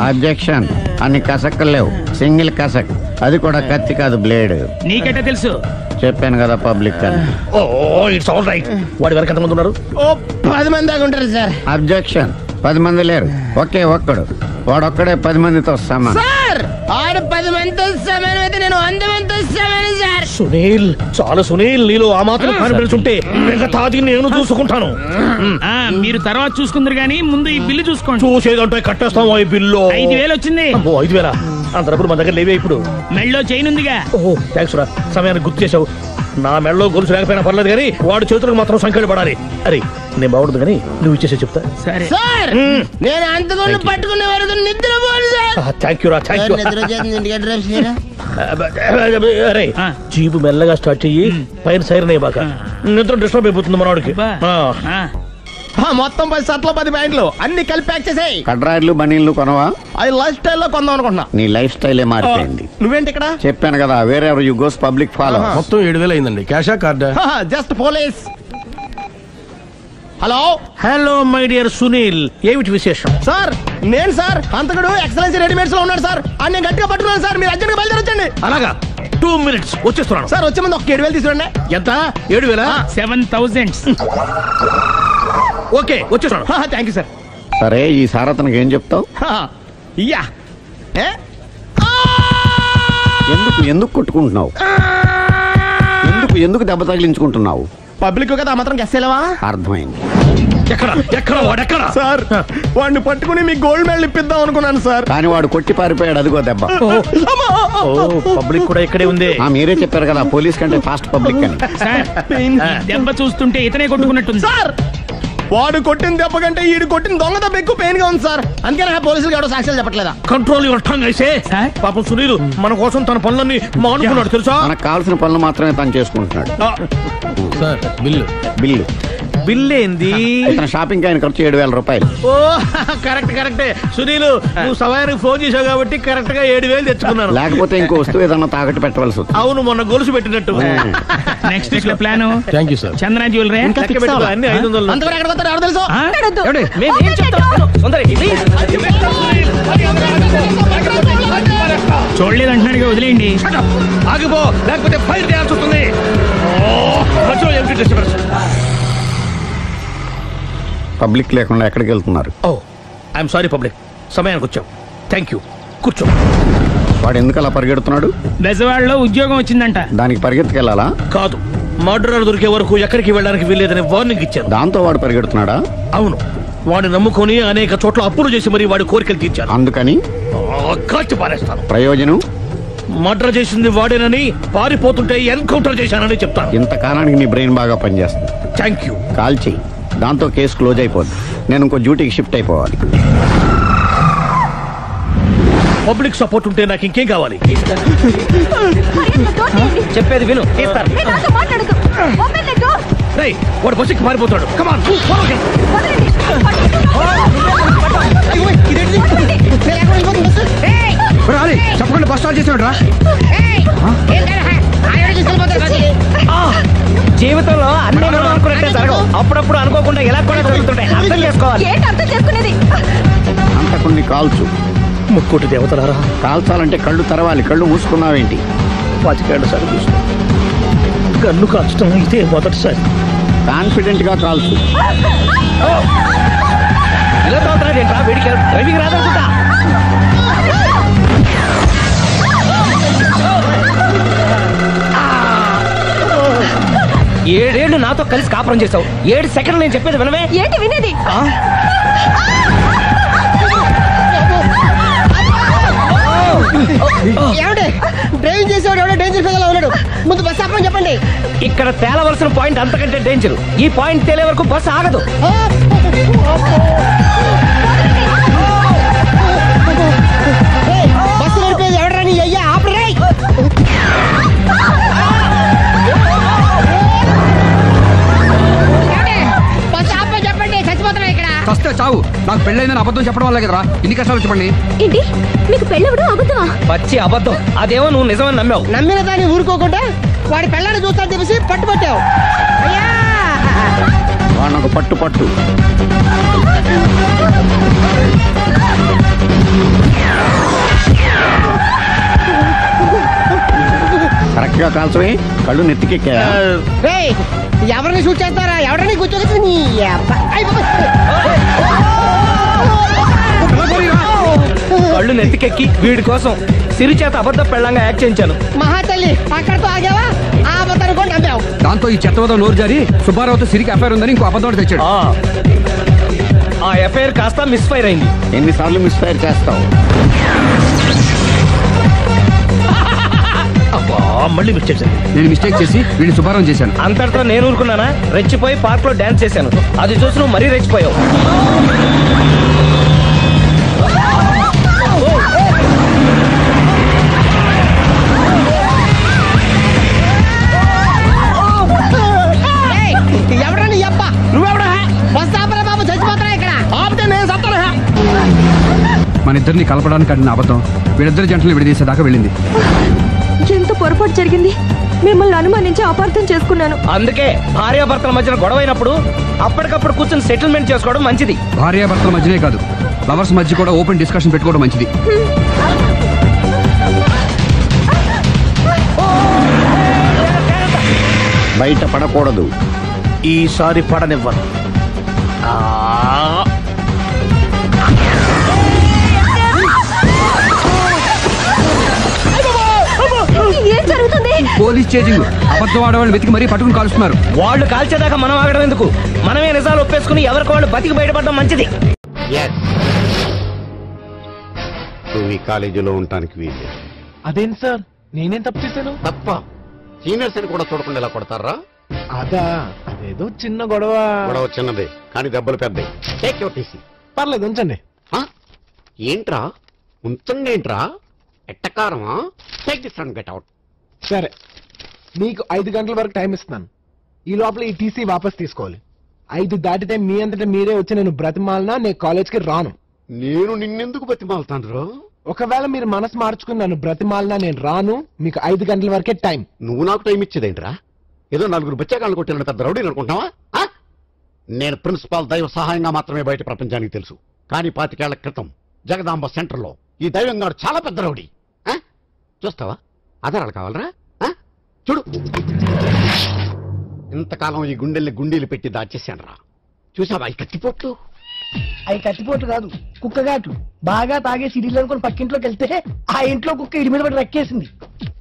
అబ్జెక్షన్. అన్ని కసక్కలు లేవు, సింగిల్ కసక్. అది కూడా కత్తి కాదు, బ్లేడ్. నీకెట్టా తెలుసు? చెప్పాను కదా పబ్లిక్ అని. Oh it's all right. వాడి వరకు ఎంతమంది ఉన్నారు? ఓ 10 మంది దాకా ఉంటారు సార్. అబ్జెక్షన్. 10 మంది లేరు, ఒకే ఒక్కడు. వాడొక్కడే 10 మందితో సమానం. సార్ ఆడు 10 మందితో సమానం అయితే నేను 100 మందితో సమానం సార్. సునీల్, చాలా సునీల్, నీలో ఆ మాత్రం కాన్ఫిడెన్స్ ఉంటే మిగతాది నేను చూసుకుంటాను. మీరు తర్వాత చూసుకుందరు గానీ ముందు ఈ బిల్లు చూసుకోండి. చూసేదంటే కట్టేస్తాం. ఈ బిల్లు 5,000 వచ్చింది. 5,000 అంత డబ్బులు మన దగ్గర లేవే ఇప్పుడు. మెళ్ళో చైన్ ఉందిగా. ఓహో థ్యాంక్స్ రా, సమయానికి గుర్తు చేసావు. నా మెడలో గొలుసు లేకపోయినా పర్లేదు కానీ వాడి చేతులకు మాత్రం సంఖ్యలు పడాలి. అరే నేను బాగుంటుంది కానీ నువ్వు ఇచ్చేసే చెప్తా. సరే సార్ నేను అంతకుండా పట్టుకునే వరకు నిద్రపోను సార్. థ్యాంక్ యూ రా, థ్యాంక్ యూ. నిద్ర వచ్చేస్తుంది అడ్రస్ చేయరా. అరే జీపు మెల్లగా స్టార్ట్ చెయ్యి, పైన సైరన్ అయ్యాక నిద్ర డిస్టర్బ్ అయిపోతుంది మనవాడికి. మొత్తం 10 షర్ట్లు 10 ప్యాంట్లు అన్ని కలిపి ప్యాక్ చేసేయ్. కడ్రాయిలు బనీళ్లు కొనవా? అది లైఫ్ స్టైల్ లో కొందాం అనుకుంటున్నా. నీ లైఫ్ స్టైలే మారిపోయింది. నువ్వేంటి ఇక్కడ? చెప్పాను కదా, వేరే ఎవరు యు గోస్ పబ్లిక్ ఫాలో. మొత్తం 7,000 అయిందండి. క్యాషా కార్డా? Just police. Hello hello my dear Sunil, ఏమిటి విశేషం? సార్ నేను సార్ అంతకుడు ఎక్సలెన్సీ రెడీమేడ్స్ లో ఉన్నాడు సార్. అని నేను గట్టిగా పట్టుకున్నాను సార్. మీరు అర్జెంట్ గా బయలుదేరొచ్చండి. అలాగా 2 minutes వచ్చేస్తున్నాను సార్. వచ్చే ముందు ఒక 7,000 తీసుకోండి. ఎంత? 7,000? 7,000. ఓకే వచ్చేస్తున్నాను. Thank you sir. సరే ఈ సారతనకి ఏం చెప్తావు? యా ఎందుకు కొట్టుకుంటున్నావు? ఎందుకు దెబ్బ తగిలించుకుంటున్నావు? పబ్లిక్ కదా మాత్రం గెస్సేలేవా? అర్థమైంది. ఎక్కడ వాడెక్కడ? సార్ వాడిని పట్టుకుని మీ గోల్డ్ మెడల్ ఇప్పిద్దాం అనుకున్నాను సార్. కానీ వాడు కొట్టి పారిపోయాడు. అదిగో దెబ్బ. పబ్లిక్ కూడా ఇక్కడే ఉంది. మీరే చెప్పారు కదా పోలీస్ కంటే ఫాస్ట్ పబ్లిక్ అని. దెబ్బ చూస్తుంటే ఇతనే కొట్టుకున్నట్టుంది సార్. వాడు కొట్టిన దెబ్బ కంటే ఈడు కొట్టిన దొంగ దెబ్బ ఎక్కువ పెయిన్ గా ఉంది సార్. అందుకే పోలీసులు ఎవడో సాక్ష్యాలు చెప్పట్లేదా? కంట్రోల్ యువర్ టంగ్ అయితే. పాపం సునీల్ మన కోసం తన పనులన్నీ మానుకున్నాడు తెలుసా? మనకు కావాల్సిన పనులు మాత్రమే తను చేసుకుంటున్నాడు. సార్ బిల్లు బిల్ ఏంది? షాపింగ్ ఆయన ఖర్చు 7,000 రూపాయలు. ఓ కరెక్టే సునీల్, నువ్వు సమయానికి ఫోన్ చేసావు కాబట్టి కరెక్ట్ గా 7,000 తెచ్చుకున్నాను. లేకపోతే ఇంకో వస్తువు ఏదన్నా తాకట్టు పెట్టవలసి వస్తుంది. అవును, మొన్న గొలుసు పెట్టినట్టు. నెక్స్ట్ వీక్ లో plan. Thank you sir. Chandra jewellery అన్ని 500. అంతవరకు ఎక్కడ పోతారు ఎవరు తెలుసు? చూడలేదు అంటున్నాడు, వదిలేయండి. ఆగిపో, లేకపోతే ఫైర్ చేయాల్సి వస్తుంది. పబ్లిక్ లేకుండా ఎక్కడికి వెళ్తున్నారు? ఓ ఐఎమ్ సారీ పబ్లిక్, సమయానికి వచ్చావు. థ్యాంక్ యూ, కూర్చో. వాడు ఎందుకు అలా పరిగెడుతున్నాడు? బెజవాడలో ఉద్యోగం వచ్చిందంట. దానికి పరిగెత్తుకెళ్ళాలా? కాదు, మర్డరర్ దొరికే వరకు ఎక్కడికి వెళ్ళడానికి వీల్లేదని వార్నింగ్ ఇచ్చాను. దాంతో వాడు పరిగెడుతున్నాడా? అవును, వాడిని నమ్ముకొని అనేక చోట్ల అప్పులు చేసి మరి వాడి కోరికలు తీర్చాను. అందుకని కాల్చి పారేస్తాను. ప్రయోజనం? మర్డర్ చేసింది వాడేనని, పారిపోతుంటే ఎన్కౌంటర్ చేశానని చెప్తాను. ఇంతకాలానికి నీ బ్రెయిన్ బాగా పనిచేస్తుంది. Thank you. కాల్ చెయ్యి, దాంతో కేసు క్లోజ్ అయిపోద్ది. నేను ఇంకో డ్యూటీకి షిఫ్ట్ అయిపోవాలి. పబ్లిక్ సపోర్ట్ ఉంటే నాకు ఇంకేం కావాలి? చెప్పేది విను. రేయ్, వాడు బస్సుకి పారిపోతాడు. కమాన్ చెప్పకుండా బస్ స్టార్ట్ చేసాడు రా. జీవితంలో అన్ని మనం అనుకున్నట్టే జరగవు. అప్పుడప్పుడు అనుకోకుండా ఎలా కూడా జరుగుతుంటాయి. అర్థం చేసుకోవాలి. అంతకుని కాల్చు. ముక్కోటి దేవతలారా, కాల్చాలంటే కళ్ళు తెరవాలి. కళ్ళు మూసుకున్నావేంటి? 25 ఏళ్ల సార్ చూసుకో. గన్ను కాల్చడం ఇదే మొదటిసారి. కాన్ఫిడెంట్ గా కాల్చు. ఇలా తోలుతున్నాడు ఏంట్రా? వీడికి డ్రైవింగ్ రాదనుకుంటా. ఏడేళ్లు నాతో కలిసి కాపురం చేసావు. 7 సెకండ్లు నేను చెప్పేది వినవే. ఏంటి వినేది? డ్రైవింగ్ చేసేవాడు ఎవడో డేంజర్ ఫీల్ ఉన్నాడు. ముందు బస్ ఆపమని చెప్పండి. ఇక్కడ తేలవలసిన పాయింట్ అంతకంటే డేంజర్. ఈ పాయింట్ తేలే వరకు బస్సు ఆగదు. బస్సు నడిపేది ఎవడరా నీ అయ్యా? ఆపరే. బస్ ఆపమని చెప్పండి. చచ్చిపోతున్నా ఇక్కడ. ఫస్ట్ చావు. నాకు పెళ్ళైందని అబద్ధం చెప్పడం వల్ల కదరా ఇన్ని కష్టాలు చెప్పండి. ఏంటి మీకు పెళ్ళవడం అబద్ధమా? పచ్చి అబద్ధం. అదేమో నువ్వు నిజమని నమ్మావు. నమ్మిన దాన్ని ఊరుకోకుండా వాడి పెళ్ళాన్ని చూస్తాను తెలిసి పట్టుబట్టావు. అయ్యా వాడినొక పట్టు. కరెక్ట్ గా ఏమిటా కాల్సమే కళ్ళు నెత్తికెక్కా ఎవరిని షూట్ చేస్తారా? ఎవరిని కూర్చోగచ్చు? కళ్ళు నెత్తికెక్కి వీడి కోసం సిరి చేత అబద్ధ పెళ్ళంగా యాక్ట్ చేయించాను. మహాతల్లి అక్కడతో ఆగావా? ఆ అబద్ధాన్ని కూడా నమ్మావు. దాంతో ఈ చెత్తవద నోరు జారి సుబ్బారావుతో సిరికి అఫైర్ ఉందని ఇంకో అబద్ధం తెచ్చాడు. ఆ ఎఫ్ఐఆర్ కాస్త మిస్ఫైర్ అయింది. ఎన్నిసార్లు మిస్ఫైర్ చేస్తావు? మళ్ళీ మిస్టేక్ నేను మిస్టేక్ చేసి వీడిని సుబ్బారావు చేశాను. అంతటితో నేను ఊరుకున్నానా? రెచ్చిపోయి పార్క్ లో డాన్స్ చేశాను. అది చూసి నువ్వు మరీ రెచ్చిపోయావు. ఎవరని అబ్బా? నువ్వెవడా? వస్తాపరా బాబు, చచ్చిపోతారా ఇక్కడ? ఆపితే నేను సత్తారా? మన ఇద్దరిని కలపడానికి అడిగిన అబద్ధం వీళ్ళిద్దరి జంటలు విడదీసేదాకా వెళ్ళింది. ఎంత పొరపాటు జరిగింది. మిమ్మల్ని అనుమానించి అపార్థం చేసుకున్నాను. అందుకే భార్యాభర్తల మధ్యన గొడవ అయినప్పుడు అప్పటికప్పుడు కూర్చొని సెటిల్మెంట్ చేసుకోవడం మంచిది. భార్యాభర్తల మధ్యనే కాదు, లవర్స్ మధ్య కూడా ఓపెన్ డిస్కషన్ పెట్టుకోవడం మంచిది. బయట పడకూడదు. ఈసారి పడనివ్వను. ఏం జరుగుతుంది? Police chasing. అబద్ధం ఆడవాళ్ళు వెతికి మరీ పట్టుకుని కాలుస్తున్నారు. వాళ్ళు కాల్చేదాకా మనం ఆగడం ఎందుకు? మనమే నిజాలు ఒప్పేసుకుని ఎవరికి వాళ్ళు బతికి బయటపడడం మంచిది. నువ్వు ఈ కాలేజీలో ఉండటానికి వీలు. అదేం సార్, నేనేం తప్పు చేశాను? తప్ప సీనియర్స్ అని కూడా చూడకుండా ఇలా కొడతారా? అదా, అదేదో చిన్న గొడవ. గొడవ చిన్నదే కానీ దెబ్బలు పెద్దవి. Take your TC. పర్లేదు, ఉంచండి. ఏంట్రా ఉంచండి? ఏంట్రా ఎట్టకారమా? Take this and get out. సరే, మీకు 5 గంటల వరకు టైం ఇస్తున్నాను. ఈ లోపల ఈ టీసీ వాపస్ తీసుకోవాలి. 5 దాటితే మీ అంతటా మీరే వచ్చి నేను బ్రతిమాలనా నేను కాలేజ్కి రాను. నేను నిన్నెందుకు బతిమాలుతాను? ఒకవేళ మీరు మనసు మార్చుకుని నన్ను బ్రతిమాలనా నేను రాను. మీకు 5 గంటల వరకే టైం. నువ్వు నాకు టైం ఇచ్చేదేంట్రా? ఏదో 4 బచ్చాకాళ్ళు కొట్టిన పెద్ద రౌడీని అనుకుంటున్నావా? నేను ప్రిన్సిపాల్ దైవ సహాయంగా మాత్రమే బయట ప్రపంచానికి తెలుసు. కానీ 25 ఏళ్ల క్రితం జగదాంబ సెంటర్లో ఈ దైవం గారు చాలా పెద్ద రౌడీ. చూస్తావా? ఆధారాలు కావాలరా? చూడు, ఇంతకాలం ఈ గుండెల్ని గుండీలు పెట్టి దాచేశాను రా. చూసావా ఈ కత్తిపోట్లు? అవి కత్తిపోట్లు కాదు, కుక్కగాటు. బాగా తాగే సిడీలు అనుకుని పక్కింట్లోకి వెళ్తే ఆ ఇంట్లో కుక్క ఇడి మీద పడి రక్కేసింది.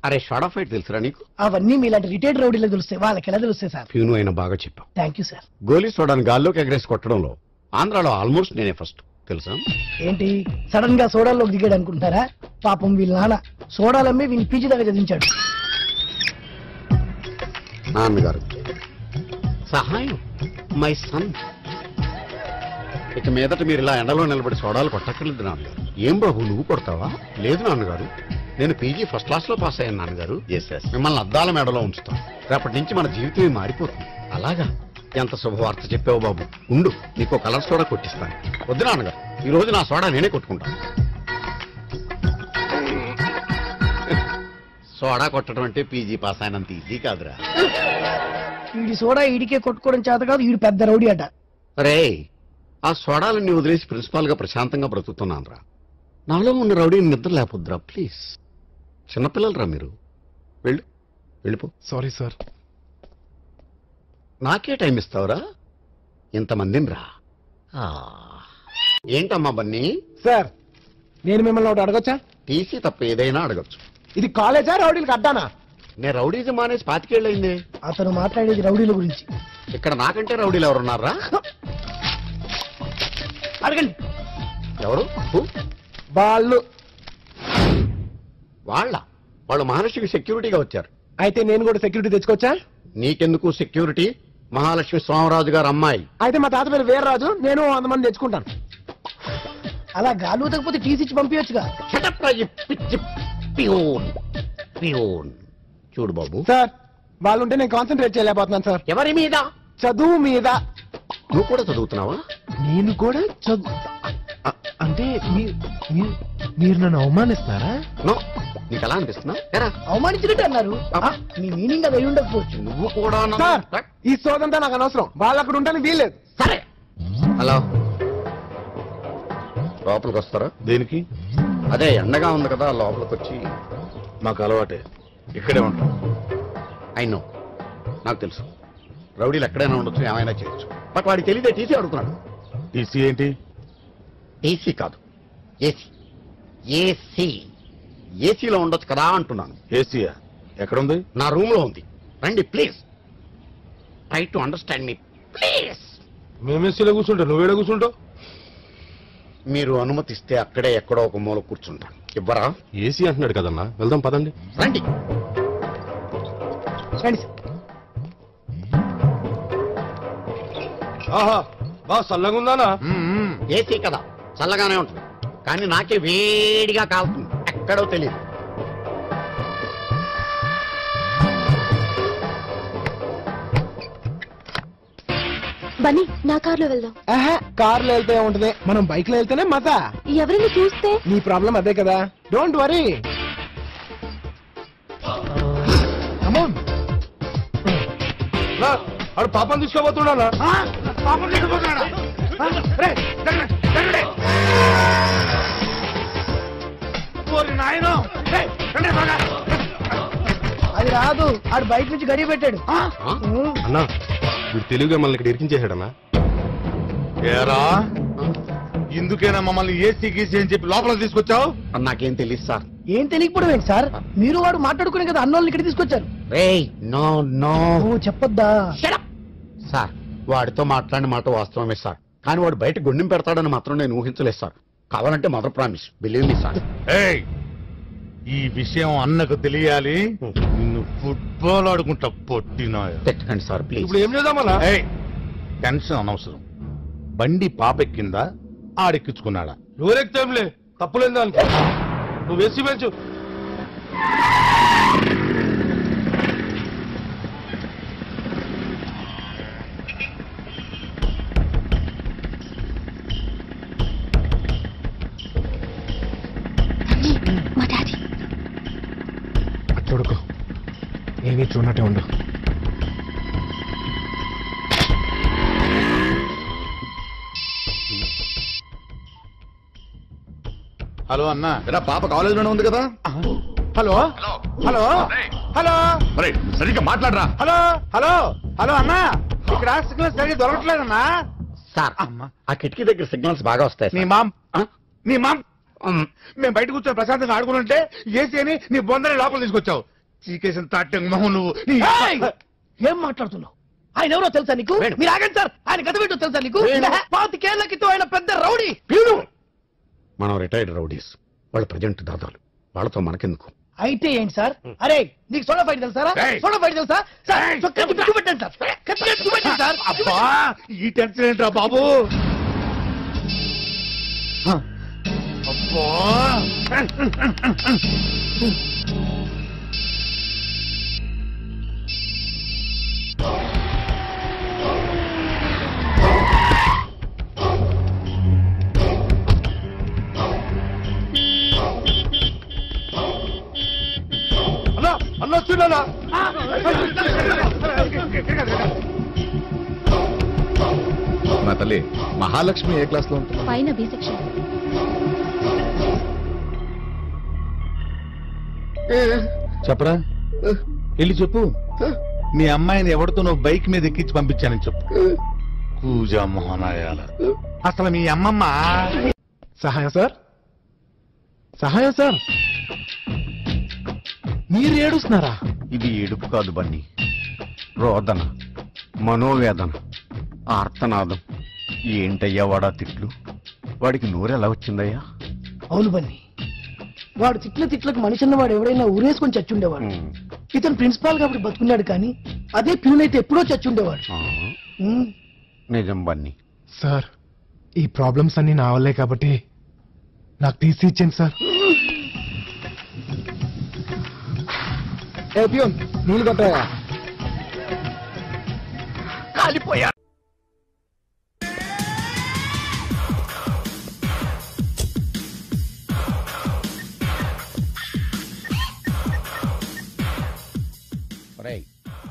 అరే షార్ట్ ఆఫ్ ఫైట్ తెలుసురా నీకు? అవన్నీ మీలాంటి రిటైర్డ్ రౌడీలకు తెలుస్తాయి, వాళ్ళకి ఎలా తెలుస్తాయి సార్? ఫ్యూను అయినా బాగా చెప్పావు. Thank you sir. గోలీ సోడాను గాల్లోకి ఎగరేసి కొట్టడంలో ఆంధ్రాలో ఆల్మోస్ట్ నేనే ఫస్ట్, తెలుసా? ఏంటి సడన్ గా సోడాల్లోకి దిగాడు అనుకుంటారా? పాపం వీళ్ళ నాన్న సోడాలమ్మి వీళ్ళ పీజీ దగ్గర చదివించాడు. నాన్నగారు సహాయం మై సన్. ఇక మీదట మీరు ఇలా ఎండలో నిలబడి సోడాలు కొట్టక్కర్లేదు నాన్నగారు. ఏం బాబు నువ్వు కొడతావా? లేదు నాన్నగారు, నేను పీజీ ఫస్ట్ క్లాస్ లో పాస్ అయ్యాను నాన్నగారు. మిమ్మల్ని అద్దాల మేడలో ఉంచుతాం. రేపటి నుంచి మన జీవితమే మారిపోతుంది. అలాగా? ఎంత శుభవార్త చెప్పావు బాబు. ఉండు, నీకు కలర్ సోడా కొట్టిస్తాను. వద్దు నాన్నగారు, ఈ రోజు నా సోడా నేనే కొట్టుకుంటాను. సోడా కొట్టడం అంటే పీజీ పాస్ అయినంత ఈజీ కాదురా. వీడి సోడా ఈడికే కొట్టుకోవడం చేత కాదు, వీడు పెద్ద రౌడీ అట. రే, ఆ సోడాలన్నీ వదిలేసి ప్రిన్సిపాల్ గా ప్రశాంతంగా బ్రతుకుతున్నాను రా. నాలో ఉన్న రౌడీని నిద్ర లేపొద్దురా ప్లీజ్. చిన్నపిల్లలరా మీరు. వెళ్ళిపో. Sorry sir. నాకే టైం ఇస్తావురా? ఇంతమందిని రా. ఏంటమ్మా బన్నీ? సార్, నేను మిమ్మల్ని ఒకటి అడగొచ్చా? టీసీ తప్ప ఏదైనా అడగచ్చు. ఇది కాలేజా రౌడీలకు అడ్డానా? నేను రౌడీజం మానేసి 25 ఏళ్ళయింది. అతను మాట్లాడేది రౌడీల గురించి. ఇక్కడ నాకంటే రౌడీలు ఎవరున్నారా? అడగండి. ఎవరు? వాళ్ళు వాళ్ళు మహాలక్ష్మికి సెక్యూరిటీగా వచ్చారు. అయితే నేను కూడా సెక్యూరిటీ తెచ్చుకోవచ్చా? నీకెందుకు సెక్యూరిటీ? మహాలక్ష్మి స్వామిరాజు గారు అమ్మాయి. అయితే మా తాత పేరు వీర్రాజు, నేను 100 మంది తెచ్చుకుంటాను. అలా గాలు తగ్గిపోతే టీసీ ఇచ్చి పంపించచ్చుగా. చూడు బాబు సార్, వాళ్ళు ఉంటే నేను కాన్సన్ట్రేట్ చేయలేకపోతున్నాను సార్. ఎవరి మీద? చదువు మీద. నువ్వు కూడా చదువుతున్నావా? నేను కూడా అంటే మీరు నన్ను అవమానిస్తున్నారా? నీకు ఎలా అనిపిస్తున్నా? అవమానించినట్టు అన్నారు. మీ మీనింగ్ అది ఉండకపోవచ్చు. నువ్వు కూడా ఈ సోదంతా నాకు అనవసరం. వాళ్ళు అక్కడ ఉంటాను వీల్లేదు. సరే, హలో, లోపలికి వస్తారా? దేనికి? అదే ఎండగా ఉంది కదా, లోపలికి వచ్చి. మాకు అలవాటే, ఇక్కడే ఉంటాం. ఐ నో, నాకు తెలుసు రౌడీలు ఎక్కడైనా ఉండొచ్చు, ఏమైనా చేయొచ్చు. బట్ వాడికి తెలియదే టీసీ అడుగుతున్నాడు. టీసీ ఏంటి? టీసీ కాదు, ఏసీ. ఏసీ ఏసీలో ఉండొచ్చు కదా అంటున్నాను. ఏసీయా? ఎక్కడుంది? నా రూమ్ లో ఉంది. రండి please, try to understand me please. మేమేసీలో కూర్చుంటా, నువ్వేడ కూర్చుంటావు? మీరు అనుమతిస్తే అక్కడే ఎక్కడో ఒక మూల కూర్చుంటాను. ఇవ్వరా? ఏసీ అంటున్నాడు కదన్నా, వెళ్దాం పదండి. రండి. ఆహా, బా చల్లగా ఉందానా? ఏసీ కదా, చల్లగానే ఉంటుంది. కానీ నాకే వేడిగా కాలుతుంది, ఎక్కడో తెలియదు. బన్నీ నా కార్లో వెళ్దాం. కార్లో వెళ్తే ఉంటది, మనం బైక్ లో వెళ్తేనే మజా. ఎవరిని చూస్తే నీ ప్రాబ్లం అదే కదా, డోంట్ వరీ. ఆడు పాపం తీసుకోబోతున్నాడా? పాపం తీసుకుపోతున్నాడా? అది రాదు, ఆడు బయట నుంచి గడియ పెట్టాడు. అన్నా వీడు తెలుగుగా మనల్ని ఇక్కడ ఇరికించేశాడన్నా. ఏరా ఇందుకేనా మమ్మల్ని ఏసీ గీసీ అని చెప్పి లోపలికి తీసుకొచ్చావు? నాకేం తెలియదు సార్. ఏం తెలియకపోవడం ఏంటి సార్, మీరు వాడు మాట్లాడుకునే కదా అన్నోళ్ళని ఇక్కడ తీసుకొచ్చారు. నో నో చెప్పొద్దా సార్? వాడితో మాట్లాడిన మాట వాస్తవమే సార్, కానీ వాడు బయట గుండెం పెడతాడని మాత్రం నేను ఊహించలేదు సార్. కావాలంటే mother promise, believe me sir. ఈ విషయం అన్నకు తెలియాలి. నిన్ను ఫుట్బాల్ ఆడుకుంటా పొట్టినా. పెట్టండి సార్ ప్లీజ్. ఇప్పుడు ఏం చేద్దామన్నా? టెన్షన్ అనవసరం. బండి పాపెక్కిందా ఆడెక్కించుకున్నాడా? ఎవరెక్తాంలే, తప్పులేదు దానికి. నువ్వు వేసి పెంచు. మా డాడీ చూడుకో, ఏమీ చూడనట్టే ఉండు. హలో అన్నా. పాప కాలేజీలోనే ఉంది కదా? హలో హలో హలో, సరిగ్గా మాట్లాడరా. హలో హలో హలో అన్నా, ఇక్కడ సిగ్నల్ సరిగ్గా దొరకట్లేదన్నా. సార్ ఆ కిటికీ దగ్గర సిగ్నల్స్ బాగా వస్తాయి. నీ మామ్ మేము బయట కూర్చొని ప్రశాంతంగా ఆడుకుంటుంటే ఏసీ అని నీ బొందని లోపల తీసుకొచ్చావు. చీకేసిన తాటంగ్ మొహం నువ్వు. ఏం మాట్లాడుతున్నావు? ఆయన ఎవరో తెలుసా నీకు? మీరు ఆగండి సార్, ఆయన గత ఏంటో తెలుసా నీకు? 25 క్రితం ఆయన పెద్ద రౌడీ. మనం రిటైర్డ్ రౌడీస్, వాళ్ళు ప్రజెంట్ దాదాలు, వాళ్ళతో మనకెందుకు? అయితే ఏంటి సార్? అరే నీకు సోడా ఫైట్ తెలుసారా? సోడా ఫైట్ తెలుసా సార్? చూపెట్టండి సార్, చూపెట్టండి సార్. అబ్బా ఈ టెన్షన్ ఏంట్రా బాబు? అబ్బా అన్న వచ్చిందా? నా తల్లి మహాలక్ష్మి ఏ క్లాస్ లో ఉంటుంది? పైన బి సెక్షన్. చెప్పరా, వెళ్ళి చెప్పు. మీ అమ్మాయిని ఎవరితో నువ్వు బైక్ మీద ఎక్కించి పంపించానని చెప్పు. కూజా మోహనాయాల. అసలు మీ అమ్మమ్మ. సహాయం సార్, సహాయం సార్. మీరు ఏడుస్తున్నారా? ఇది ఏడుపు కాదు బన్నీ, రోదన, మనోవేదన, ఆర్తనాదం. ఏంటయ్యా వాడా తిట్లు? వాడికి నోరెలా వచ్చిందయ్యా? అవును బన్నీ, వాడు తిట్లకు మనిషిన్న వాడు ఎవడైనా ఊరేసుకొని చచ్చుండేవాడు. ఇతను ప్రిన్సిపాల్ కాబట్టి బతుకున్నాడు, కానీ అదే ప్యూన్ అయితే ఎప్పుడో చచ్చుండేవాడు. నిజం బన్నీ. సార్ ఈ ప్రాబ్లమ్స్ అన్ని నా వల్లే కాబట్టి నాకు టీసీ ఇచ్చింది సార్. నీళ్ళు కొట్టాయా? కాలిపోయా.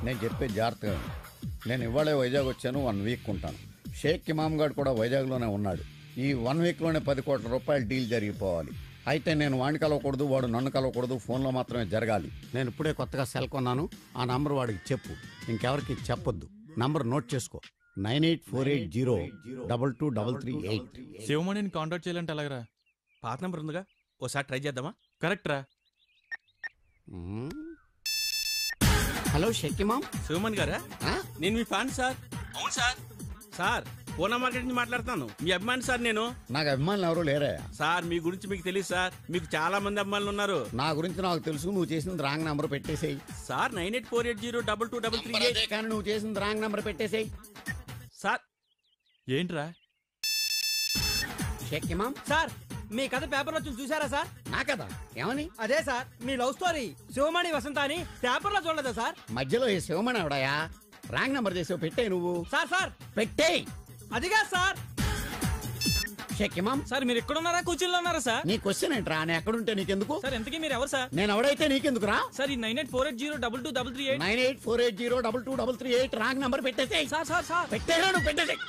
నేను చెప్పే జాగ్రత్తగా ఉంది. నేను ఇవాళే వైజాగ్ వచ్చాను, 1 వీక్ ఉంటాను. షేక్ ఇమామ్ గారు కూడా వైజాగ్లోనే ఉన్నాడు. ఈ 1 వీక్లోనే 10 కోట్ల రూపాయలు డీల్ జరిగిపోవాలి. అయితే నేను వాడిని కలవకూడదు, వాడు నన్ను కలవకూడదు, ఫోన్లో మాత్రమే జరగాలి. నేను ఇప్పుడే కొత్తగా సెల్ కొన్నాను, ఆ నంబర్ వాడికి చెప్పు, ఇంకెవరికి చెప్పొద్దు. నంబర్ నోట్ చేసుకో, 9848022338. శివమణిని కాంటాక్ట్ చేయాలంటే ఎలాగరా? పాత నంబర్ ఉందిగా, ఓసారి ట్రై చేద్దామా? కరెక్ట్ రా. హలో షక్కిమామ్, శివమణి గారా? నేను మీ ఫ్యాన్ సార్. అవును సార్. సార్ పూనా మార్కెట్ నుంచి మాట్లాడుతున్నాను, మీ అభిమాని సార్. నేను నాకు అభిమానులు ఎవరు లేరే సార్. మీ గురించి మీకు తెలియదు సార్, మీకు చాలా మంది అభిమానులు ఉన్నారు. నా గురించి నాకు తెలుసు, నువ్వు చేసింది రాంగ్ నెంబర్ పెట్టేసేయి సార్. 9848022338. కానీ నువ్వు చేసింది రాంగ్ నెంబర్ పెట్టేసేయి సార్. ఏంట్రా షక్కిమామ్? సార్ మీ కథ పేపర్లో చూసారా సార్? నా కథ ఏమని? అదే సార్, మీ లవ్ స్టోరీ శివమణి వసంత అని పేపర్లో చూడలేదా సార్? మధ్యలో ఈ శివమణి ఎవడయా? రాంగ్ నెంబర్ చేసావు, పెట్టేయి నువ్వు. సార్ పెట్టేయి. అదిగా సార్. షక్కిమామ్ సార్ మీరు ఎక్కడున్నారా? కూర్చుల్లో ఉన్నారా సార్? నీ క్వశ్చన్ ఏంట్రా? నేను ఎక్కడుంటే నీకెందుకు? సార్ ఎంతకీ మీరు ఎవరు సార్? నేను ఎవడైతే నీకెందుకు రా? సార్ ఈ 9848022338. 9848022338 రాంగ్ నెంబర్ పెట్టేసేయి. సార్ పెట్టేరా, నువ్వు పెట్టేసేయి.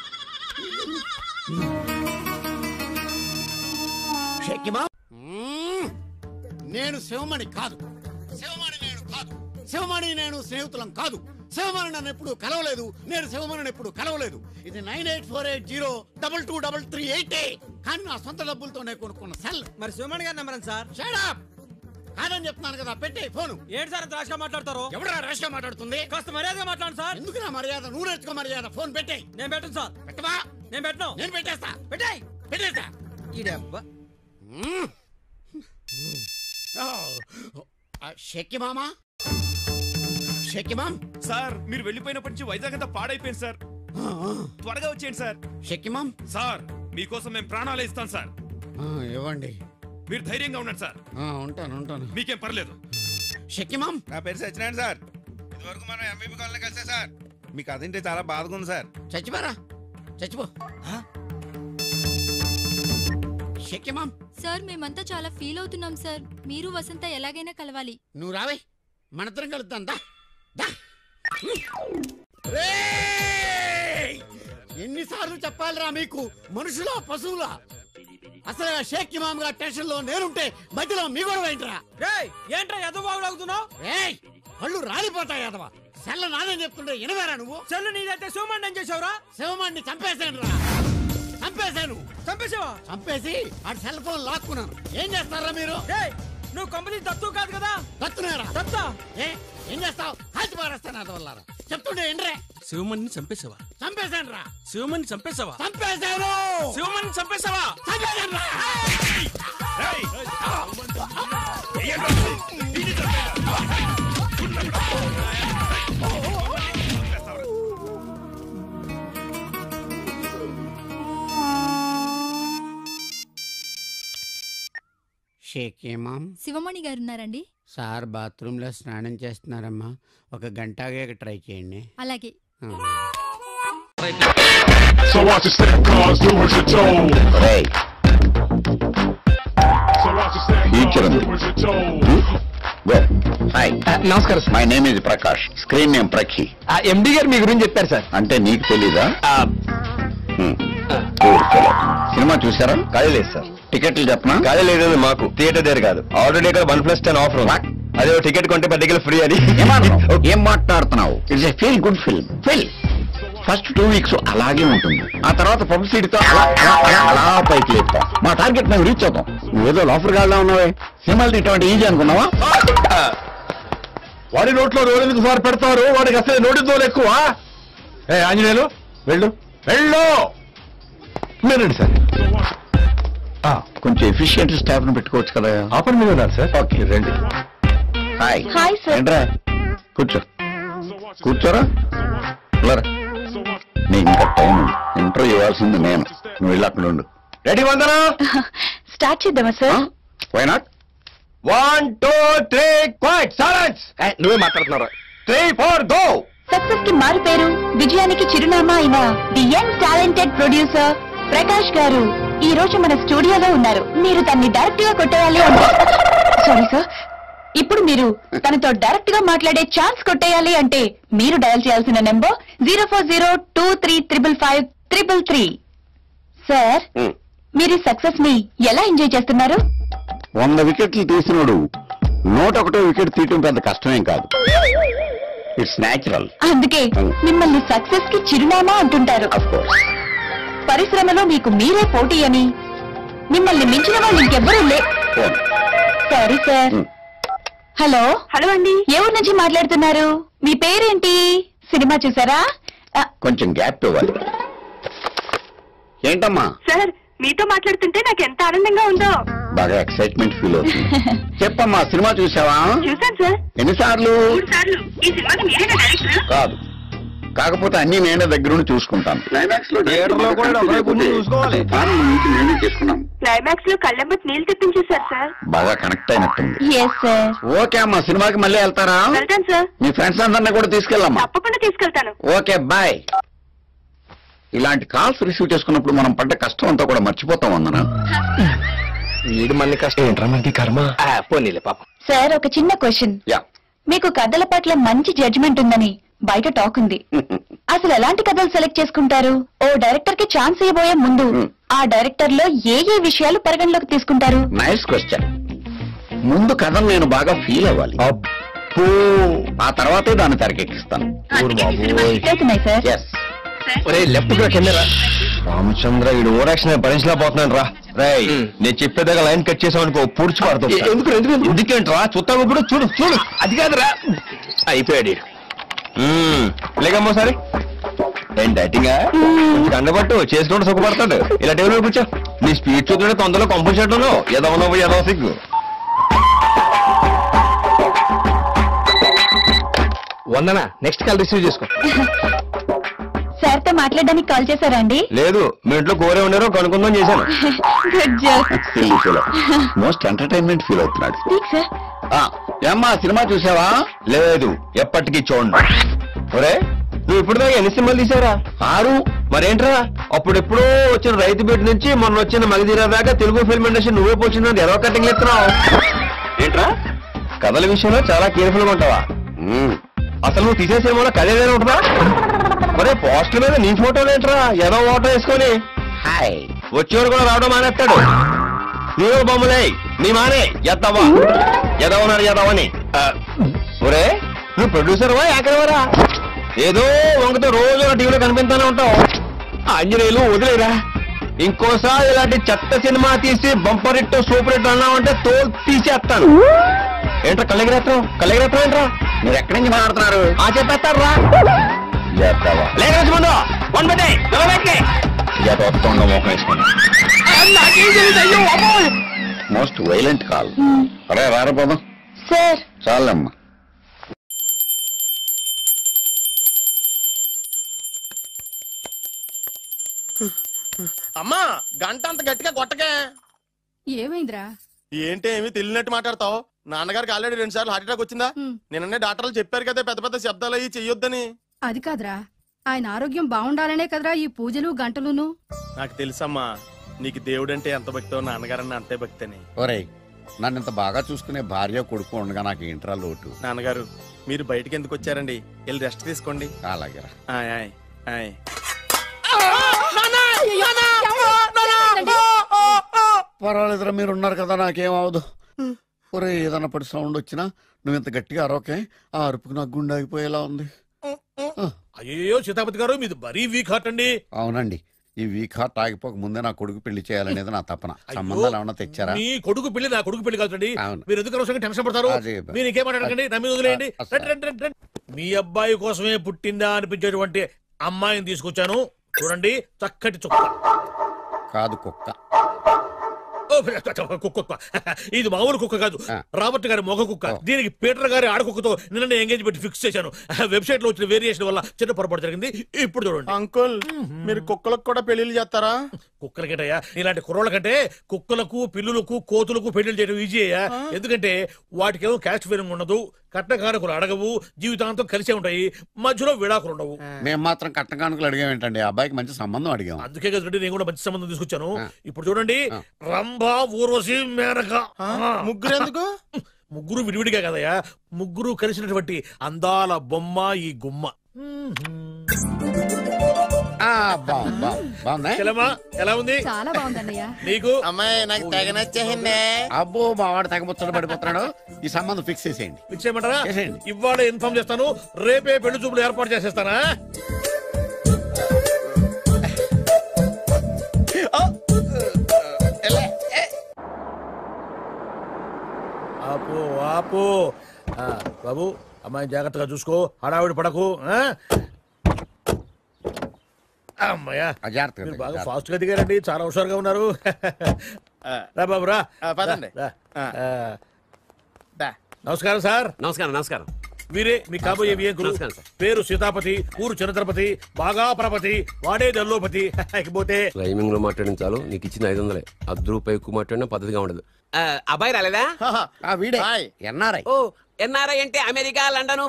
షక్కిమామ్, నేను శివమణి కాదు, శివమణి నేను కాదు, శివమణి నేను స్నేహితులం కాదు. శివమణి నన్ను ఎప్పుడు కలవలేదు, నేను శివమణిని ఎప్పుడు కలవలేదు. ఇది 9848022338 కానీ నా సొంత డబ్బులతోనే కొనుక్కున్న సెల్. మరి శివమణి గారి నెంబర్ సార్? షట్ అప్, కాదని చెప్తున్నాను కదా, పెట్టే ఫోను. ఏంటి సార్ రాష్గా మాట్లాడతారు? ఎవరా రాష్గా మాట్లాడుతుంది? కాస్త మర్యాదగా మాట్లాడు సార్. ఎందుకు నా మర్యాద? నువ్వు నేర్చుకో మర్యాద. ఫోన్ పెట్టే. నేను పెట్టను సార్. పెట్టవా? నేను పెట్టను. నేను పెట్టేస్తా. పెట్టేస్తా. ఈ డబ్బా షక్కిమామా, షక్కిమామ్ సార్, మీరు వెళ్ళిపోయినప్పటి నుంచి వైజాగ్ అంతా పాడైపోయింది సార్. త్వరగా వచ్చేయండి సార్. షక్కిమామ్ సార్, మీకోసం మేము ప్రాణాలే ఇస్తాం సార్. ఇవ్వండి. మీరు ధైర్యంగా ఉండండి సార్. ఉంటాను. మీకేం పర్లేదు. షక్కిమామ్, నా పేరు సత్యనారాయణ సార్. ఇదివరకు మనం ఎంబీబీ కాలనీ కలిసా సార్. మీకు అదేంటే చాలా బాధగా ఉంది సార్. చచ్చిపోరా, చచ్చిపో. షక్కిమామ్ సార్, మేమంతా చాలా ఫీల్ అవుతున్నాం సార్. మీరు వసంత ఎలాగైనా కలవాలి. నువ్వు రావే, మనిద్దరం కలుద్దాం. ఎన్నిసార్లు చెప్పాలిరా మీకు? మనుషులా పశువులా? అసలు షక్కిమామ్ గా టెన్షన్ లో నేనుంటే మధ్యలో మీ గొడవ ఏంట్రా? ఏంట్రా ఎదవాగుతున్నావు? కళ్ళు రాలిపోతాయి ఎదవా. సెల్ల నాదని చెప్తుంటే ఎనవేరా నువ్వు? సెల్లు నీదైతే శివమణి ఏం చేసావురా? శివమణిని చంపేశాను రా. చంపేసావా? చంపేసి ఆ సెల్ ఫోన్ లాక్కున్నాను. ఏం చేస్తారా మీరు? నువ్వు కంపెనీ దత్తు కాదు కదా? దత్తునేరా? దత్తా? ఏం చేస్తావు? కాల్చి పారేస్తాను అది వల్ల. చెప్తుండే ఏంట్రే? శివమణిని చంపేసావా? చంపేశాను రా. శివమణిని చంపేసావా? చంపేశాను. శివమణిని చంపేసావా? చంపేశాను రా. షక్కిమామ్, శివమణి గారు ఉన్నారండి? సార్ బాత్రూమ్ లో స్నానం చేస్తున్నారమ్మా, ఒక గంట ఆగాక ట్రై చేయండి. అలాగే. నమస్కారం. My name is Prakash, screen name Prakhi. MD గారు మీ గురించి చెప్పారు సార్. అంటే నీకు తెలీదా? సినిమా చూసారా? ఖాళీ లేదు సార్. టికెట్లు చెప్పనా? ఖాళీ లేదు మాకు. థియేటర్ దగ్గర కాదు, ఆల్రెడీ ఇక్కడ 1+10 ఆఫర్. అదే టికెట్ కొంటే 10 టికెట్ ఫ్రీ అని. ఏం మాట్లాడుతున్నావు? It's a feel good film. First 2 weeks అలాగే ఉంటుంది, ఆ తర్వాత పబ్లిసిటీతో అలా పైకి లేపుతాం. మా టార్గెట్ మేము రీచ్ అవుతాం. నువ్వేదో లాఫర్ గాల్లా ఉన్నావే. సినిమాలు ఇటువంటి ఈజీ అనుకున్నావా? వాడి నోట్లో రోడ్డు సార్ పెడతారు, వాడికి అసలు నోటితో ఎక్కువ. ఆంజనేయులు వెళ్ళు వెళ్ళు. మీరండి సార్, కొంచెం ఎఫిషియెంట్ స్టాఫ్ ను పెట్టుకోవచ్చు కదా. ఆఫర్ మీద ఉన్నారు సార్. ఓకే రండి. హాయ్. Hi sir. ఏంట్రా కూర్చోరా. నీకు ఇంకా టైం ఇంటర్వ్యూ ఇవ్వాల్సింది నేను. నువ్వు వెళ్ళి అక్కడ ఉండు. రెడీ వందనా? స్టార్ట్ చేద్దామా sir? Why not? 1 2 3 quiet silence. నువ్వే మాట్లాడుతున్నారా? 3 4 గో. సక్సెస్ కి మారు పేరు, విజయానికి చిరునామా అయిన the young talented producer Prakash గారు ఈ రోజు మన స్టూడియోలో ఉన్నారు. మీరు తన్ని డైరెక్ట్ గా కొట్టేయాలి అంటే, సారీ సార్, ఇప్పుడు మీరు తనతో డైరెక్ట్ గా మాట్లాడే ఛాన్స్ కొట్టేయాలి అంటే మీరు డయల్ చేయాల్సిన నెంబర్ 0402355533. సార్, మీరు సక్సెస్ ని ఎలా ఎంజాయ్ చేస్తున్నారు? 100 వికెట్లు తీసినోడు 101వ వికెట్ తీయటం పెద్ద కష్టమేం కాదు. It's natural. అందుకే మిమ్మల్ని సక్సెస్ కి చిరునామా అంటుంటారు. పరిశ్రమలో మీకు మీరే పోటీ అని, మిమ్మల్ని మించిన వాళ్ళు ఇంకెవ్వరూ లే. Sorry sir. హలో హలో అండి, ఏ ఊరు నుంచి మాట్లాడుతున్నారు? మీ పేరేంటి? సినిమా చూసారా? కొంచెం గ్యాప్ ఇవ్వాలి. ఏంటమ్మా? సార్ మీతో మాట్లాడుతుంటే నాకు ఎంత ఆనందంగా ఉందో. బాగా ఎక్సైట్మెంట్ ఫీల్ అవుతుంది. చెప్పమ్మా, సినిమా చూసావా? చూసాను సార్. ఎన్నిసార్లు? 3 సార్లు. ఈ సినిమాకి మీరే డైరెక్టర్? కాదు, కాకపోతే అన్ని నేనే దగ్గరుండి చూసుకుంటాను. క్లైమాక్స్ లో నేనే చేసుకున్నాను. క్లైమాక్స్ లో కళ్ళెంబట్ నీళ్ళు తెప్పించేశారు సార్. బాగా కనెక్ట్ అయినట్టుంది. Yes sir. ఓకే అమ్మా, సినిమాకి మళ్ళీ వెళ్తారా? వెళ్తాను సార్. మీ ఫ్రెండ్స్ అందరినీ కూడా తీసుకెళ్ళమ్మా. తప్పకుండా తీసుకెళ్తాను. Okay bye. ఇలాంటి కాల్స్ రిసీవ్ చేసుకున్నప్పుడు మనం పడ్డ కష్టం అంతా కూడా మర్చిపోతాం. వందన వీడు మళ్ళీ కష్టం ఏంట్రా మనకి కర్మ. పోనీలే పాప. సార్ ఒక చిన్న క్వశ్చన్. మీకు కథల పట్ల మంచి జడ్జిమెంట్ ఉందని బయట టాక్ ఉంది. అసలు ఎలాంటి కథలు సెలెక్ట్ చేసుకుంటారు? ఓ డైరెక్టర్ కి ఛాన్స్ ఇవ్వబోయే ముందు ఆ డైరెక్టర్ లో ఏ ఏ విషయాలు పరిగణలోకి తీసుకుంటారు? Nice question. ముందు కథను నేను బాగా ఫీల్ అవ్వాలి. ఆ తర్వాతే దాన్ని తెరకెక్కిస్తాను. లెఫ్ట్ కెమెరా రామచంద్ర వీడు ఓరాక్షన్ భరించలేకపోతున్నాను రా. రేయ్ నేను చెప్పేదాకా లైన్ కట్ చేసావు అనుకో పూడ్చి పడతావు. ఎందుకేంట్రా చూస్తావు? ఇప్పుడు చూడు చూడు, అది కాదురా. అయిపోయాడు. లేకమ్మో సరే ఏం డైటింగ్ కండబట్టు చేసుకుంటూ సుఖపడతాడు. ఇలా టేబుల్ కూర్చో. నీ స్పీడ్ చూస్తుంటే తొందరలో కంపల్సరీ ఏదో ఉన్నావు ఏదో సిగ్గు. వందనా నెక్స్ట్ కాల్ రిసీవ్ చేసుకో. సార్ తో మాట్లాడడానికి కాల్ చేశారా అండి? లేదు, మీ ఇంట్లో కోరే ఉన్నారో కనుక్కుందాం చేశాను. మోస్ట్ ఎంటర్టైన్మెంట్ ఫీల్ అవుతున్నాడు. ఏమ్మా సినిమా చూసావా? లేదు, ఎప్పటికీ చూడండి. ఒరే నువ్వు ఇప్పుడు దాకా ఎన్ని సినిమాలు తీసారా? 6. మరేంట్రా అప్పుడెప్పుడో వచ్చిన రైతు బేట నుంచి మొన్న వచ్చిన మగధీరా దాకా తెలుగు ఫిల్మ్ ఇండస్ట్రీ నువ్వే పోచిందని ఎరవ కటింగ్ ఎత్తున్నావు ఏంట్రా? కథల విషయంలో చాలా కేర్ఫుల్ గా ఉంటావా? అసలు నువ్వు తీసే సినిమాలో కథ ఏదైనా ఉంటుందా? మరే పోస్టర్ మీద నీ ఫోటోలు ఏంట్రా? ఏదో ఓటో వేసుకొని వచ్చేవాడు కూడా రావడం మానేస్తాడు. నీవు బొమ్మలే నీ మానే ఎత్తవా ఎదవన్నారు ఎదవని. ఒరే నువ్వు ప్రొడ్యూసర్వా యాకరవరా? ఏదో వంకతో రోజు టీవీలో కనిపిస్తానే ఉంటావు. ఆంజనేయులు వదిలేరా, ఇంకోసారి ఇలాంటి చెత్త సినిమా తీసి బంపర్ హిట్ సూపర్ హిట్ అన్నావంటే తోలు తీసేస్తాను. ఏంట్రా కళ్ళెగిరేత్రం కళ్ళెగిరేత్రం ఏంట్రా? మీరు ఎక్కడి నుంచి మాట్లాడుతున్నారు? చెప్పేస్తాడు రా. ముందు వన్ బెట్టే మోస్ట్ వైలెంట్ కాల్. అరే రారపోదాం సార్. చాలమ్మా. అమ్మా గంట అంత గట్టిగా కొట్టకే. ఏమైందిరా? ఏంటి ఏమి తెలియనట్టు మాట్లాడతావు? నాన్నగారికి ఆల్రెడీ 2 సార్లు హార్ట్ అటాక్ వచ్చిందా? నిన్ననే డాక్టర్లు చెప్పారు కదా పెద్ద పెద్ద శబ్దాలు అయ్యి చెయ్యొద్దని. అది కాదురా, ఆయన ఆరోగ్యం బాగుండాలనే కదరా ఈ పూజలు గంటలును. నాకు తెలుసమ్మా, నీకు దేవుడంటే ఎంత భక్తో నాన్నగారన్న అంతే భక్తి అని. ఒరేయ్ నన్ను ఇంత బాగా చూసుకునే భార్య కొడుకు ఉండగా నాకు ఏంట్రా లోటు? నాన్నగారు మీరు బయటికి ఎందుకు వచ్చారండి? వెళ్ళి రెస్ట్ తీసుకోండి. అలాగే పర్వాలేదురా, మీరు ఉన్నారు కదా, నాకేం అవదు. ఒరే ఏదన్నా పడి సౌండ్ వచ్చినా నువ్వు ఇంత గట్టిగా అరవకే. ఆ అరుపుకు నాకు గుండె ఆగిపోయేలా ఉంది. అయ్యో సీతాపతి గారు మీది మరీ వీక్ హార్ట్ అండి. అవునండి, ఈ వీక్ హార్ట్ ఆగిపోక ముందే నా కొడుకు పెళ్లి చేయాలనేది నా తపన. సంబంధాలు ఏమన్నా తెచ్చారా? మీ కొడుకు పెళ్లి నా కొడుకు పెళ్లి కాదండి. మీరు ఎందుకు అవసరంగా టెన్షన్ పడతారు? మీరు ఇంకేం మాట్లాడకండి, నా మీద వదిలేయండి. మీ అబ్బాయి కోసమే పుట్టిందా అనిపించేటువంటి అమ్మాయిని తీసుకొచ్చాను. చూడండి, చక్కటి చుక్క. కాదు కుక్క. కుక్క ఇది మామూలు కుక్క కాదు, రాబర్ట్ గారి మొగ కుక్క. దీనికి పీటర్ గారి ఆడకుక్కతో నిన్న ఎంగేజ్మెంట్ ఫిక్స్ చేశాను. వెబ్సైట్ లో వచ్చిన వేరియేషన్ వల్ల చిన్న పొరపాటు జరిగింది. ఇప్పుడు చూడండి అంకుల్, మీరు కుక్కలకు కూడా పెళ్లిళ్ళు చేస్తారా? కుక్కలకేటయ్యా, ఇలాంటి కుర్రోళ్ళ కంటే కుక్కలకు పిల్లులకు కోతులకు పెళ్లిళ్ళు చేయడం ఈజీ అయ్యా. ఎందుకంటే వాటికేమో క్యాస్ట్ ఫీలింగ్ ఉండదు, కట్న కానుకలు అడగవు, జీవితాంతం కలిసే ఉంటాయి, మధ్యలో విడాకులు ఉండవు. మేము మాత్రం కట్న కానుకలు అడిగామేంటండి? అబ్బాయికి మంచి సంబంధం అడిగాం. అందుకే కదండి నేను కూడా మంచి సంబంధం తీసుకొచ్చాను. ఇప్పుడు చూడండి, రంభా, ఊర్వశి, మేనక. ముగ్గురు ఎందుకు? ముగ్గురు విడివిడిగా కదయ్యా, ముగ్గురు కలిసినటువంటి అందాల బొమ్మ ఈ గుమ్మ. బాగుందా? ఎలా ఉంది? చాలా బాగుందన్నయ్య. నీకు అమ్మాయి నాకు తెగ నచ్చేసిందే. అబ్బో మా వాడు తగ్గముచ్చట పడిపోతున్నాడు. ఈ సంబంధం ఫిక్స్ చేసేయండి. ఫిక్స్ చేయమంటారా? చేసేయండి. ఇవాళ ఇన్ఫార్మ్ చేస్తాను, రేపే పెళ్లి చూపులు ఏర్పాటు చేసేస్తానా? ఆపు ఆపు. బాబు అమ్మాయి జాగ్రత్తగా చూసుకో, హడావిడి పడకు. అమ్మాయ్యా మీరు బాగా ఫాస్ట్ గా దిగారండి, చాలా హుషారుగా ఉన్నారు. రా బాబు రా. పదండి. నమస్కారం సార్. నమస్కారం. నమస్కారం. వీరే మీ కాబోయే వియంకులు. పేరు సీతాపతి, ఊరు చంద్రపతి, బాగా ప్రపతి, వాడే దల్లోపతి. ఇకపోతే రైమింగ్ లో మాట్లాడించాలు, నీకు ఇచ్చిన 500. ₹10 ఎక్కువ మాట్లాడినా పద్ధతిగా ఉండదు. అబ్బాయి రాలేదా? వీడే ఎన్ఆర్ఐ. ఓ ఎన్ఆర్ఐ అంటే America, London,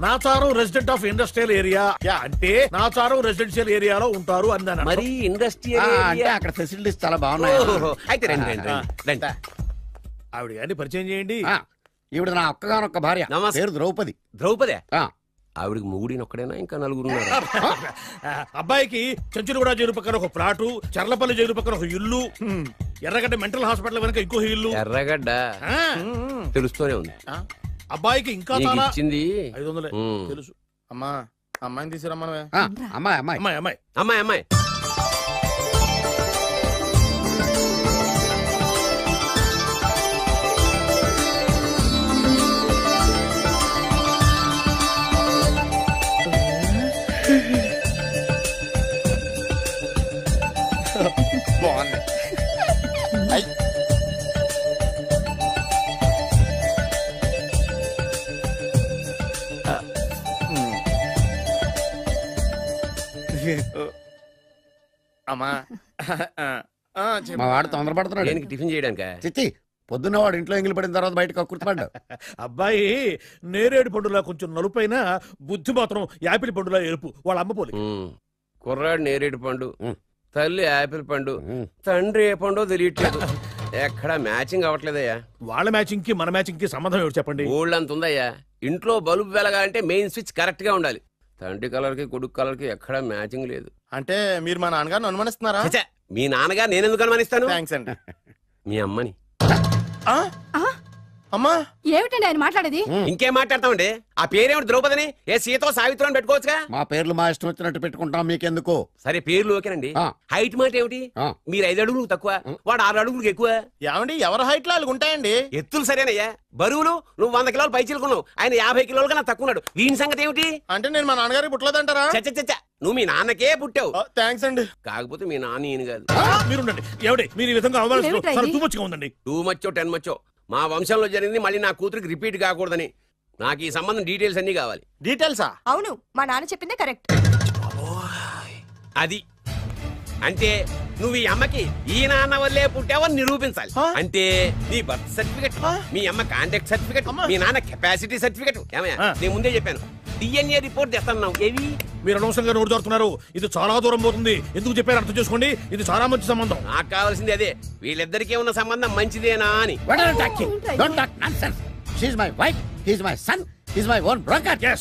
Nacharam resident of industrial area అంటే నాచారం రెసిడెన్షియల్ ఏరియాలో ఉంటారు అన్నాను. మరి ఇండస్ట్రియల్ అంటే అక్కడ ఫెసిలిటీస్ చాలా బాగున్నాయి. అయితే రండి. ఆవిడ గారిని పరిచయం చేయండి. ఈవిడ నా ఒక్కగానొక్క భార్య, పేరు ద్రౌపది. ద్రౌపది ఆవిడకి మొగుడిని ఒక్కడైనా ఇంకా నలుగురు? అబ్బాయికి చెంచులగూడ జైలు పక్కన ఒక ప్లాటు, చర్లపల్లి జైలు పక్కన ఒక ఇల్లు, ఎర్రగడ్డ మెంటల్ హాస్పిటల్ వెనక ఇంకో ఇల్లు. ఎర్రగడ్డ తెలుస్తూనే ఉంది. అబ్బాయికి ఇంకా ఇచ్చింది 500 తెలుసు. అమ్మా అమ్మాయిని తీసుకురమ్మా. అమ్మాయి అమ్మాయి అమ్మాయి అమ్మాయి అమ్మాయి అమ్మాయి బాగుంది. అమ్మా మా వాడు తొందరపడుతున్నాడు. దేనికి? టిఫిన్ చేయడానికా? చిచ్చి, పొద్దున్న వాడు ఇంట్లో ఎంగిలి పడిన తర్వాత బయటకు కుర్తుపడ్డాడు. అబ్బాయి నేరేడు పండులా కొంచెం నలుపైన, బుద్ధి మాత్రం యాపిల్ పండులా ఎరుపు. వాళ్ళ అమ్మ పోలి. కుర్రాడు నేరేడు పండు, తల్లి యాపిల్ పండు, తండ్రి ఏ పండు తెలియట్లేదు. ఎక్కడ మ్యాచింగ్ అవ్వట్లేదయ్యా. వాళ్ళ మ్యాచింగ్ కి మన మ్యాచింగ్ కి సంబంధం ఏమిటి చెప్పండి? ఊళ్ళంత ఉందయ్యా. ఇంట్లో బల్బు వెలగా అంటే మెయిన్ స్విచ్ కరెక్ట్ గా ఉండాలి. తండ్రి కలర్ కి కొడుకు కలర్ కి ఎక్కడ మ్యాచింగ్ లేదు. అంటే మీరు మా నాన్నగారిని అనుమానిస్తున్నారా? మీ నాన్నగారు నేనెందుకు అనుమానిస్తాను? థ్యాంక్స్ అండి. మీ అమ్మని. అమ్మా ఏమిటండి ఆయన మాట్లాడేది? ఇంకేం మాట్లాడతామండి? ఆ పేరేమిటి ద్రౌపదిని? ఏ సీతో సావిత్రి అని పెట్టుకోవచ్చుగా. మా పేర్లు మా ఇష్టం వచ్చినట్టు పెట్టుకుంటాం, మీకెందుకు? సరే పేర్లు ఓకేనండి. హైట్ మాట ఏమిటి? మీరు 5 అడుగులు తక్కువ, వాడు 6 అడుగులకు ఎక్కువ. ఏమండి ఎవరి హైట్ లో వాళ్ళకి ఉంటాయండి. ఎత్తులు సరేనయ్యా. బరువులు నువ్వు 100 కిలోలు పై చిలుకున్నావు, ఆయన 50 కిలోలు కన్నా తక్కువ ఉన్నాడు. వీని సంగతి ఏమిటి? అంటే నేను మా నాన్నగారికి పుట్టలేదంటారా? చచ్చ నువ్వు మీ నాన్నకే పుట్టావు. థ్యాంక్స్ అండి. కాకపోతే మీ నాన్న ఈయన కాదు. మీరుండండి. ఎవడే మీరు ఈ విధంగా అవమానిస్తున్నారు? టూ మచ్గా ఉందండి. 2 మచ్చో 10 మచ్చో మా వంశంలో జరిగింది మళ్ళీ నా కూతురికి రిపీట్ కాకూడదని నాకు ఈ సంబంధం డీటెయిల్స్ అన్ని కావాలి. డీటెయిల్సా? అవును, మా నాన్న చెప్పిందే కరెక్ట్. అది అంటే నువ్వు ఈ అమ్మకి ఈ నాన్న వల్లే పుట్టావని నిరూపించాలి. అంటే నీ బర్త్ సర్టిఫికెట్, మీ అమ్మ కాంటాక్ట్ సర్టిఫికెట్, మీ నాన్న కెపాసిటీ సర్టిఫికెట్. ఏమయ్యా, నేను ముందే చెప్పాను DNA రిపోర్ట్ తెస్తాను. ఏవి మీరు అనవసరంగా నోరు జారుతున్నారు. ఇది చాలా దూరం పోతుంది. ఎందుకు చెప్పారు అర్థం చేసుకోండి. ఇది చాలా మంచి సంబంధం. నాకు కావాల్సింది అదే, వీళ్ళిద్దరికీ ఉన్న సంబంధం మంచిదేనా అని.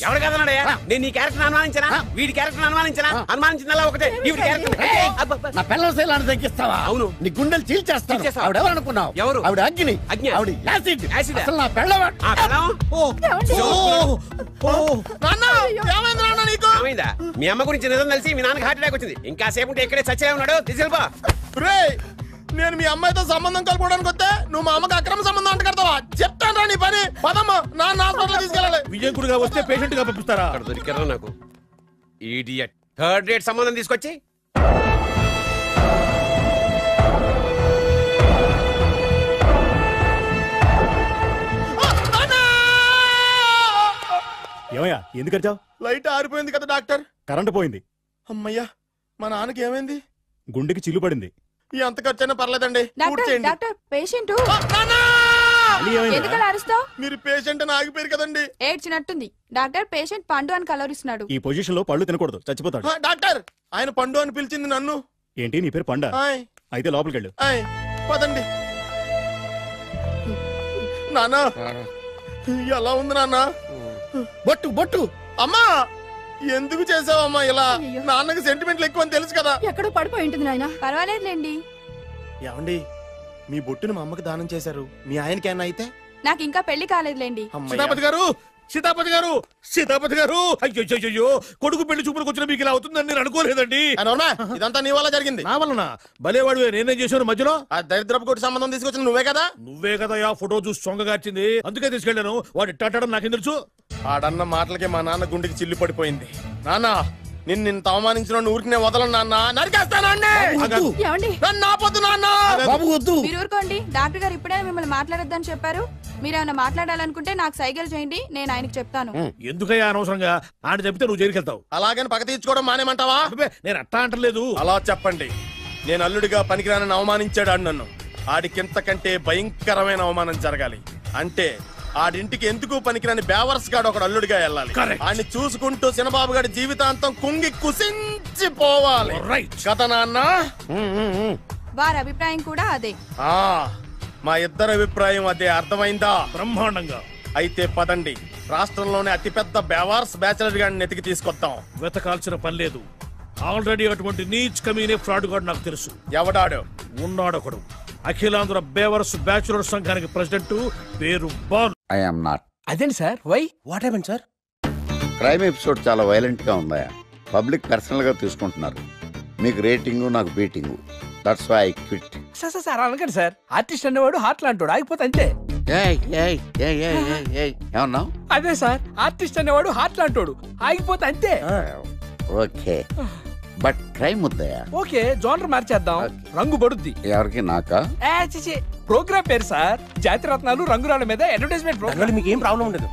ఎవరు కదన్నాడయ్యా? నేను నీ క్యారెక్టర్ అనుమానించనా? వీడి క్యారెక్టర్ అనుమానించనా? అనుమానించిందల్లా ఒకటే. వీడి క్యారెక్టర్ నా పిల్లల శైలాన్ని తగ్గిస్తావా? అవును, నీ గుండెలు చీల్చేస్తాను. ఆవిడ ఎవరు అనుకున్నావు? ఎవరు? ఆవిడ అగ్ని. ఆవిడ యాసిడ్. అసలు నా పెళ్ళవాడు. మీ అమ్మ గురించి నిజం తెలిసి మీ నాన్నకి హార్ట్ అటాక్ వచ్చింది. ఇంకా సేపు ఉంటే ఇక్కడే చచ్చే ఉన్నాడు. తీసుకెళ్ళిపో. నేను మీ అమ్మాయితో సంబంధం కలుపుకోవడానికి వస్తే నువ్వు మా అమ్మకి అక్రమ సంబంధం అంట కడతావా? చెప్తాను నీ పని. పదమ్మా, నాన్న హాస్పిటల్ తీసుకెళ్ళాలి. విజయకుడిగా వస్తే పేషెంట్ గా పంపిస్తారా? అక్కడ దొరికారా నాకు ఈడియట్. 3rd రేట్ సంబంధం తీసుకొచ్చి ఏమయ్యా ఎందుకు వచ్చావు? లైట్ ఆరిపోయింది కదా డాక్టర్. కరెంటు పోయింది. అమ్మయ్యా, మా నాన్నకి ఏమైంది? గుండెకి చిల్లు పడింది. ఎంత ఖర్చైనా పర్లేదండి. డాక్టర్ పేషెంట్ ఎందుకలా అరుస్తావు? మీరు పేషెంట్ అని ఆగిపోయారు కదండి. ఏడ్చినట్టుంది. డాక్టర్ పేషెంట్ పండు అని కలవరిస్తున్నాడు. ఈ పొజిషన్ లో పళ్ళు తినకూడదు, చచ్చిపోతాడు. డాక్టర్ ఆయన పండు అని పిలిచింది నన్ను. ఏంటి నీ పేరు పండా? అయితే లోపలికి వెళ్ళు. పదండి. నాన్న ఎలా ఉంది నాన్న? బొట్టు బొట్టు. అమ్మా ఎందుకు చేసావమ్మా ఇలా? నాన్నకి సెంటిమెంట్లు ఎక్కువ అని తెలుసు కదా. ఎక్కడో పడిపోయి ఉంటుంది నాయన. పర్వాలేదులేండి. ఏమండి, మీ బొట్టును మా అమ్మకి దానం చేశారు, మీ ఆయనకేనా అయితే? నాకు ఇంకా పెళ్లి కాలేదులేండి. సీతాపతి గారు, సీతాపతి గారు, సీతాపతి గారు, అయ్యో కొడుకు పెళ్లి చూపులకు వచ్చిన మీకు ఇలా అవుతుందని నేను అనుకోలేదండి. ఇదంతా నీ వల్ల జరిగింది. నా వలన? భలేవాడు, నేనేం చేశాను మధ్యలో? ఆ దరిద్రపు కొట్టి సంబంధం తీసుకొచ్చిన నువ్వే కదా. నువ్వే కదా ఆ ఫోటో చూసి సొంగగార్చింది, అందుకే తీసుకెళ్లాను. వాడు ఇట్టాడడం నాకేం తెలుసు? ఆడన్న మాటలకే మా నాన్న గుండెకి చిల్లు పడిపోయింది. నాన్న, నిన్ను అవమానించిన ఊరికి నేను వదలను నాన్న, నరికేస్తాను. మీరు ఊరుకోండి. డాక్టర్ గారు ఇప్పుడే మిమ్మల్ని మాట్లాడొద్దని చెప్పారు. మీరేమైనా మాట్లాడాలనుకుంటే నాకు సైగలు చేయండి, నేను ఆయనకి చెప్తాను. ఎందుకయ్యా అనవసరంగా? ఆయన చెప్తే నువ్వు జైలుకెళ్తావు. అలాగని పక్క తీర్చుకోవడం మానేమంటావా? నేను అట్టా అంటలేదు. అలా చెప్పండి. నేను అల్లుడిగా పనికిరానని అవమానించాడు ఆడు నన్ను. ఆడికింతకంటే భయంకరమైన అవమానం జరగాలి. అంటే ఆడింటికి ఎందుకు పనికిరాని బేవర్స్ గాడు ఒకడు అల్లుడిగా వెళ్ళాలి. ఆడిని చూసుకుంటూ చిన్నబాబు గారి జీవితాంతం కుంగి కుసించిపోవాలి. కదా నాన్న? వారి అభిప్రాయం కూడా అదే. మా ఇద్దరి అభిప్రాయం అదే. అర్థమైందా? బ్రహ్మాండంగా. అయితే పదండి, రాష్ట్రంలోనే అతిపెద్ద బేవార్స్ బ్యాచిలర్ గాడిని ఎతికి తీసుకొద్దాం. వెతకాల్సిన పని లేదు. ఆల్రెడీ అటువంటి నీచ్ కమీనే ఫ్రాడ్ గాడు నాకు తెలుసు. ఎవడాడు? ఉన్నాడొకడు. అఖిలాంధ్ర బేవర్స్ బ్యాచులర్ సంఘానికి ప్రెసిడెంట్, పేరు బాల్. I am not. అదేంటి sir? Why what happened sir? Crime episode చాలా వైలెంట్ గా ఉందా? పబ్లిక్ పర్సనల్ గా తీసుకుంటున్నారు. మీకు రేటింగ్, నాకు beating. That's why I quit. Sir అనకండి సార్. ఆర్టిస్ట్ అనేవాడు హార్ట్ లాంటోడు, ఆగిపోతే అంతే. ఏమన్నావు? అదే సార్, ఆర్టిస్ట్ అనేవాడు హార్ట్ లాంటోడు, ఆగిపోతే అంతే. ఓకే, బట్ క్రైమ్ వద్దయా? ఓకే, జోనర్ మార్చేద్దాం. రంగు పడుద్ది. ఎవరికి? నాకా? ప్రోగ్రామ్ పేరు సార్ జాతి రత్నాలు రంగురాళ్ళ మీద అడ్వర్టైజ్మెంట్ ప్రోగ్రామ్. మీకు ఏం ప్రాబ్లం ఉండదు.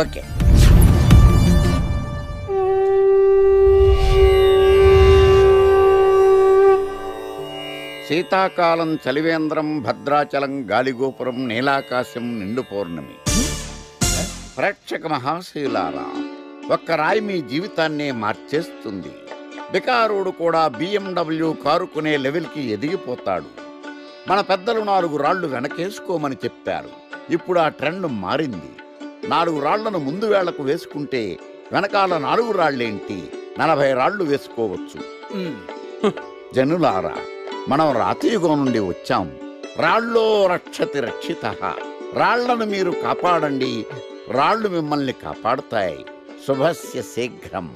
ఓకే. శీతాకాలం చలివేంద్రం, భద్రాచలం గాలిగోపురం, నీలాకాశం, నిండు పౌర్ణమి. ప్రేక్షక మహాశీలారా, ఒక్క రాయి మీ జీవితాన్నే మార్చేస్తుంది. బికారుడు కూడా BMW కారు కొనే లెవెల్కి ఎదిగిపోతాడు. మన పెద్దలు 4 రాళ్లు వెనకేసుకోమని చెప్పారు. ఇప్పుడు ఆ ట్రెండ్ మారింది. 4 రాళ్లను ముందు వేళ్లకు వేసుకుంటే వెనకాల 4 రాళ్లేంటి 40 రాళ్లు వేసుకోవచ్చు. జనులారా, మనం రాతియుగం నుండి వచ్చాం. రాళ్ళో రక్షతి రక్షిత. రాళ్లను మీరు కాపాడండి, రాళ్లు మిమ్మల్ని కాపాడుతాయి. శుభస్య శీఘ్రం.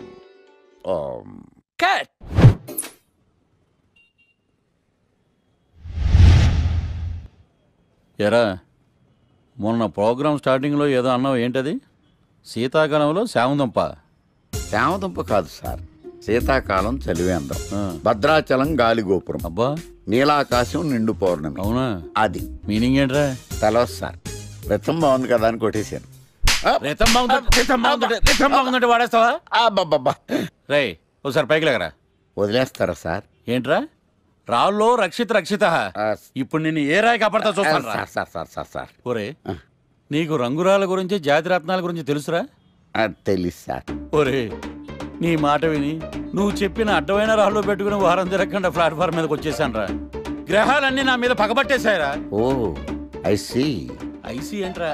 ఓం. ఎరా, మొన్న ప్రోగ్రామ్ స్టార్టింగ్లో ఏదో అన్నావు, ఏంటది? శీతాకాలంలో శామదుంప. శామదుంప కాదు సార్, శీతాకాలం చలివేంద్రం, భద్రాచలం గాలిగోపురం, అబ్బా, నీలాకాశం, నిండు పౌర్ణమి. అవునా? అది మీనింగ్ ఏంట్రా? తెలవదు సార్. రతం బాగుంది కదా అని కొట్టేశాను. వాడేస్తావా? రే, ఒకసారి పైకి లేకరా. వదిలేస్తారా సార్? ఏంట్రా? రాళ్ళో రక్షిత. ఇప్పుడు నిన్ను ఏ రాయి కాపాడతా చూస్తాను. సార్ ఒరే, నీకు రంగురాల గురించి, జాతి రత్నాల గురించి తెలుసురా? తెలుసు సార్. ఒరే, నీ మాట విని నువ్వు చెప్పిన అడ్డమైన రాళ్ళు పెట్టుకుని వారం తిరగకుండా ప్లాట్ఫామ్ మీదకి వచ్చేసాను రా. గ్రహాలన్నీ నా మీద పగబట్టేశాయరా. ఓ, ఐ సీ. ఐసీ ఏంట్రా?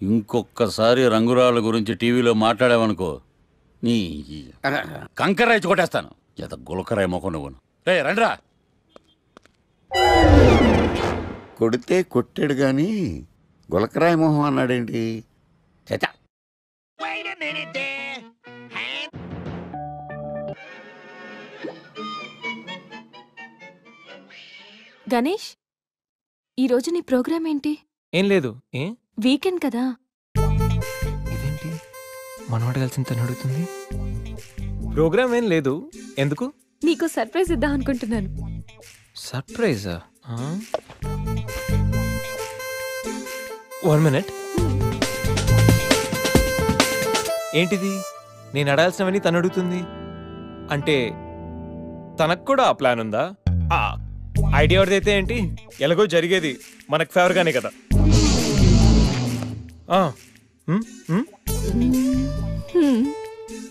ఇంకొక్కసారి రంగురాళ్ళ గురించి టీవీలో మాట్లాడావనుకో, నీ కంకర్రాయి కొట్టేస్తాను. జత గులకరాయి మొక్క నువ్వును. రే రండిరా. కొడితే కొట్టాడు గాని గులకరాయి మొహం అన్నాడేంటి? చచా. గణేష్, ఈరోజు నీ ప్రోగ్రామ్ ఏంటి? ఏం లేదు. వీకెండ్ కదా. ఇదేంటి మనవాడు కలిసి తను అడుగుతుంది? ప్రోగ్రామ్ ఏం లేదు. ఎందుకు? నీకు సర్ప్రైజ్ ఇద్దాం అనుకుంటున్నాను. సర్ప్రైజా? 1 minute. ఏంటిది? నేను అడాల్సినవని తను అడుగుతుంది అంటే తనకు కూడా ఆ ప్లాన్ ఉందా? ఐడియా ఎవరిదైతే ఏంటి, ఎలాగో జరిగేది మనకు ఫేవర్ గానే కదా.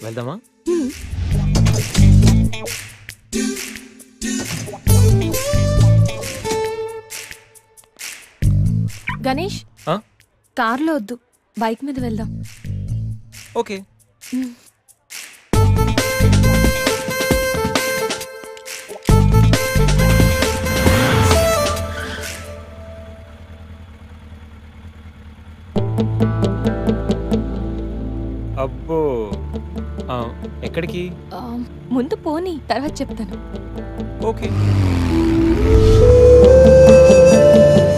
వెళ్దామా? గణేష్, కార్లో వద్దు, బైక్ మీద వెళ్దాం. ఓకే. అబ్బో, ఎక్కడికి? ముందు పోనీ, తర్వాత చెప్తాను. ఓకే.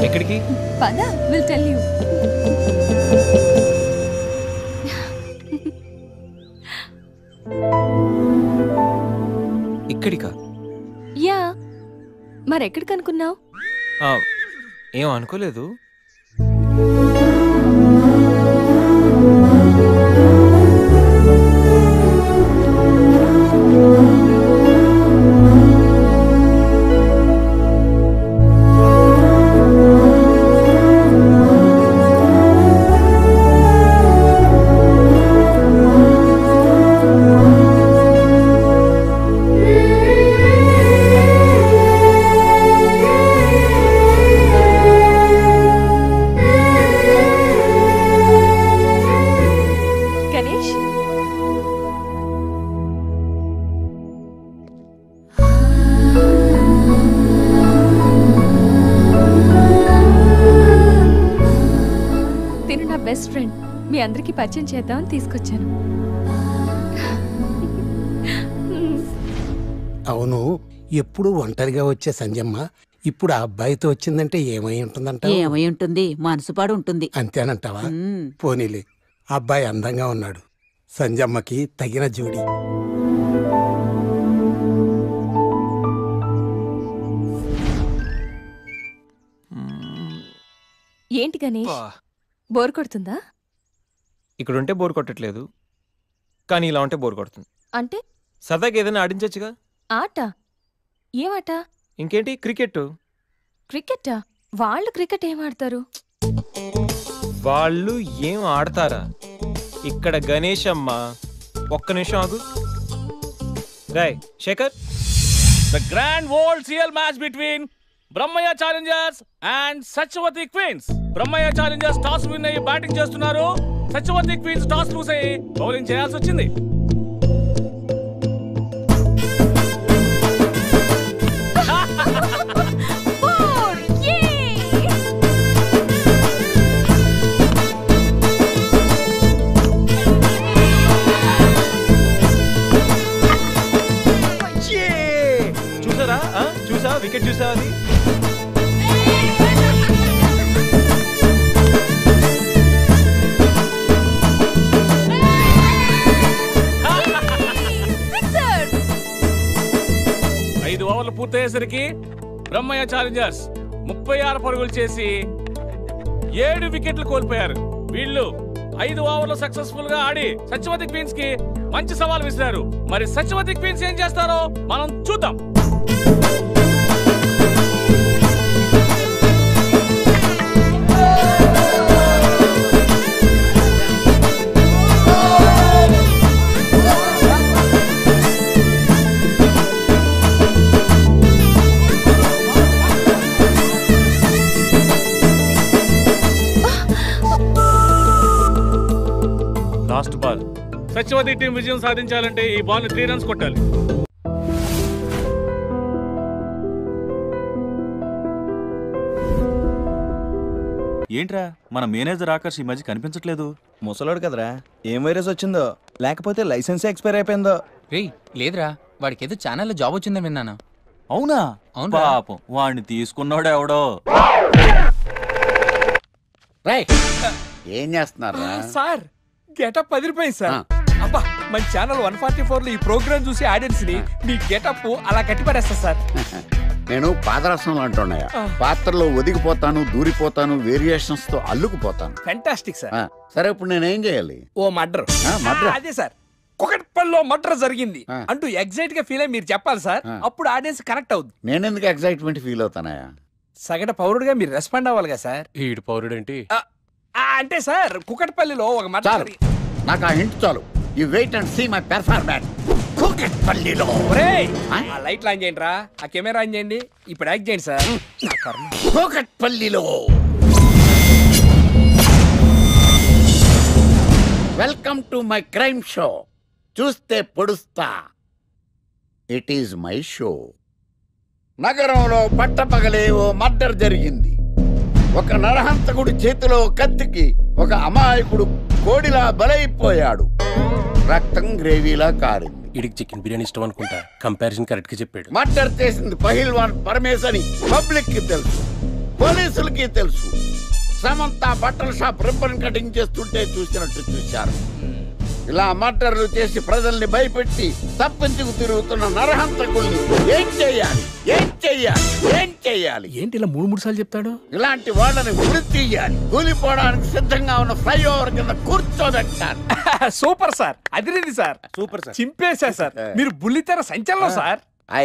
ఎక్కడికి? పద, విల్ టెల్ యూ. ఇక్కడికా? యా, మరెక్కడికి అనుకున్నావు? ఏం అనుకోలేదు. బెస్ట్ ఫ్రెండ్, మీ అందరికి పరిచయం చేద్దామని తీసుకొచ్చాను. అవును, ఎప్పుడు ఒంటరిగా వచ్చే సంజమ్మ ఇప్పుడు ఆ అబ్బాయితో వచ్చిందంటే ఏమై ఉంటుందంట? ఏమై ఉంటుంది, మనసుపాడు ఉంటుంది. అంతేనంటావా? పోనీలే, అబ్బాయి అందంగా ఉన్నాడు, సంజమ్మకి తగిన జోడి. ఏంటి గణేష్, బోర్ కొడుతుందా? ఇక్కడ ఉంటే బోర్ కొట్టట్లేదు, కానీ ఇలా ఉంటే బోర్ కొడుతుంది. అంటే సరదాగా ఏదైనా ఆడించచ్చుగా. ఆట? ఏమాట? ఇంకేంటి, క్రికెట్. క్రికెటా? వాళ్ళు క్రికెట్ ఏం ఆడతారు? వాళ్ళు ఏం ఆడతారా? ఇక్కడ గణేష్ అమ్మ, ఒక్క నిమిషం ఆగు. Rai Shekhar, the grand world CL match between Brahmayya challengers and Satyavathi queens. Brahmayya challengers toss win అయ్యి బ్యాటింగ్ చేస్తున్నారు. సత్యవతి క్వీన్స్ టాస్ లూజ్ అయ్యి బౌలింగ్ చేయాల్సి వచ్చింది. చూసారా? చూసా, వికెట్ చూసా? అది ఓవర్లు పూర్తయ్యేసరికి బ్రహ్మయ్య ఛాలెంజర్స్ 36 పరుగులు చేసి 7 వికెట్లు కోల్పోయారు. వీళ్ళు 5 ఓవర్లు సక్సెస్ఫుల్ గా ఆడి సత్యవతి క్వీన్స్ కి మంచి సవాల్ విసిరారు. మరి సత్యవతి క్వీన్స్ ఏం చేస్తారో మనం చూద్దాం. Last ball. సత్యవతి టీం విజయం సాధించాలంటే ఈ బాల్ ని 3 రన్స్ కొట్టాలి. ఏంట్రా మన మేనేజర్ ఆకర్ష్ ఈ మధ్య కనిపించట్లేదు? ముసలోడు కదరా, ఏం వైరస్ వచ్చిందో, లేకపోతే లైసెన్స్ ఎక్స్పైర్ అయిపోయిందో. రేయ్ లేదురా, వాడికి ఏదో ఛానల్లో జాబ్ వచ్చిందని విన్నాను. అవునా? పాపం వాడిని తీసుకున్నాడు ఎవడో. ఏం చేస్తున్నారు సార్? గెటప్ అదిరిపోయింది సార్. అబ్బా, మన ఛానల్ 144 లో ఈ ప్రోగ్రామ్ చూసి ఆడియన్స్ ని మీ గెటప్ అలా కట్టిపడేస్తా సార్. నేను పాదరసం అంటున్నాయా, పాత్రలో ఒదిగిపోతాను, దూరిపోతాను, వేరియేషన్స్ తో అల్లుకుపోతాను. Fantastic sir. సరే, ఇప్పుడు నేనేం చేయాలి? ఓ మర్డర్. అదే సార్, కుకట్పల్లిలో మర్డర్ జరిగింది అంటూ ఎగ్జైట్ గా ఫీల్ అయ్యి మీరు చెప్పాలి సార్. అప్పుడు ఆడియన్స్ కనెక్ట్ అవుద్ది. నేనెందుకు ఎగ్జైట్మెంట్ ఫీల్ అవుతానయా? సగటు పౌరుడుగా మీరు రెస్పాండ్ అవ్వాలిగా సార్. ఈడు పౌరుడేంటి అంటే సార్, కుకట్పల్లిలో ఒక మర్డర్. నాకు ఆ హింట్ చాలు. You wait and see my performance. కుకట్పల్లిలో ఆ లైట్లు ఆన్ చేయండి రా, ఆ కెమెరా ఆన్ చేయండి, ఇప్పుడు యాక్ట్ చేయండి సార్. కుకట్పల్లిలో welcome to my crime show. చూస్తే పొడుస్తా. It is my show. నగరంలో పట్టపగలే ఓ మర్డర్ జరిగింది. ఒక నరహంతకుడి చేతిలో కత్తికి ఒక అమాయకుడు కోడిలా బలైపోయాడు. రక్తం గ్రేవీలా కారింది. ఇడికి చికెన్ బిర్యానీ ఇష్టం అనుకుంటా. కంపారిజన్ కరెక్ట్ గా చెప్పాడు. మర్డర్ చేసింది పహిల్వాన్ పరమేశ్ అని పబ్లిక్ కి తెలుసు, పోలీసులకి తెలుసు. సమంత బట్టల షాప్ రిబ్బన్ కటింగ్ చేస్తుంటే చూసినట్టు చూశారు. ఇలా మర్డర్లు చేసి ప్రజల్ని భయపెట్టి తప్పించుకు తిరుగుతున్న నరహంతకుల్ని ఏం చెయ్యాలి, ఏం చెయ్యాలి, ఏం చెయ్యాలి? ఏంటి ఇలా 3 సార్లు చెప్తాడు? ఇలాంటి వాళ్ళని ఉరి తీయాలి. కూలిపోవడానికి సిద్ధంగా ఉన్న ఫ్లైఓవర్ కింద కూర్చోబెట్టాలి. సూపర్ సార్, అదిరింది సార్, సూపర్ సార్, చింపేశా సార్. మీరు బుల్లితెర సంచలనం సార్.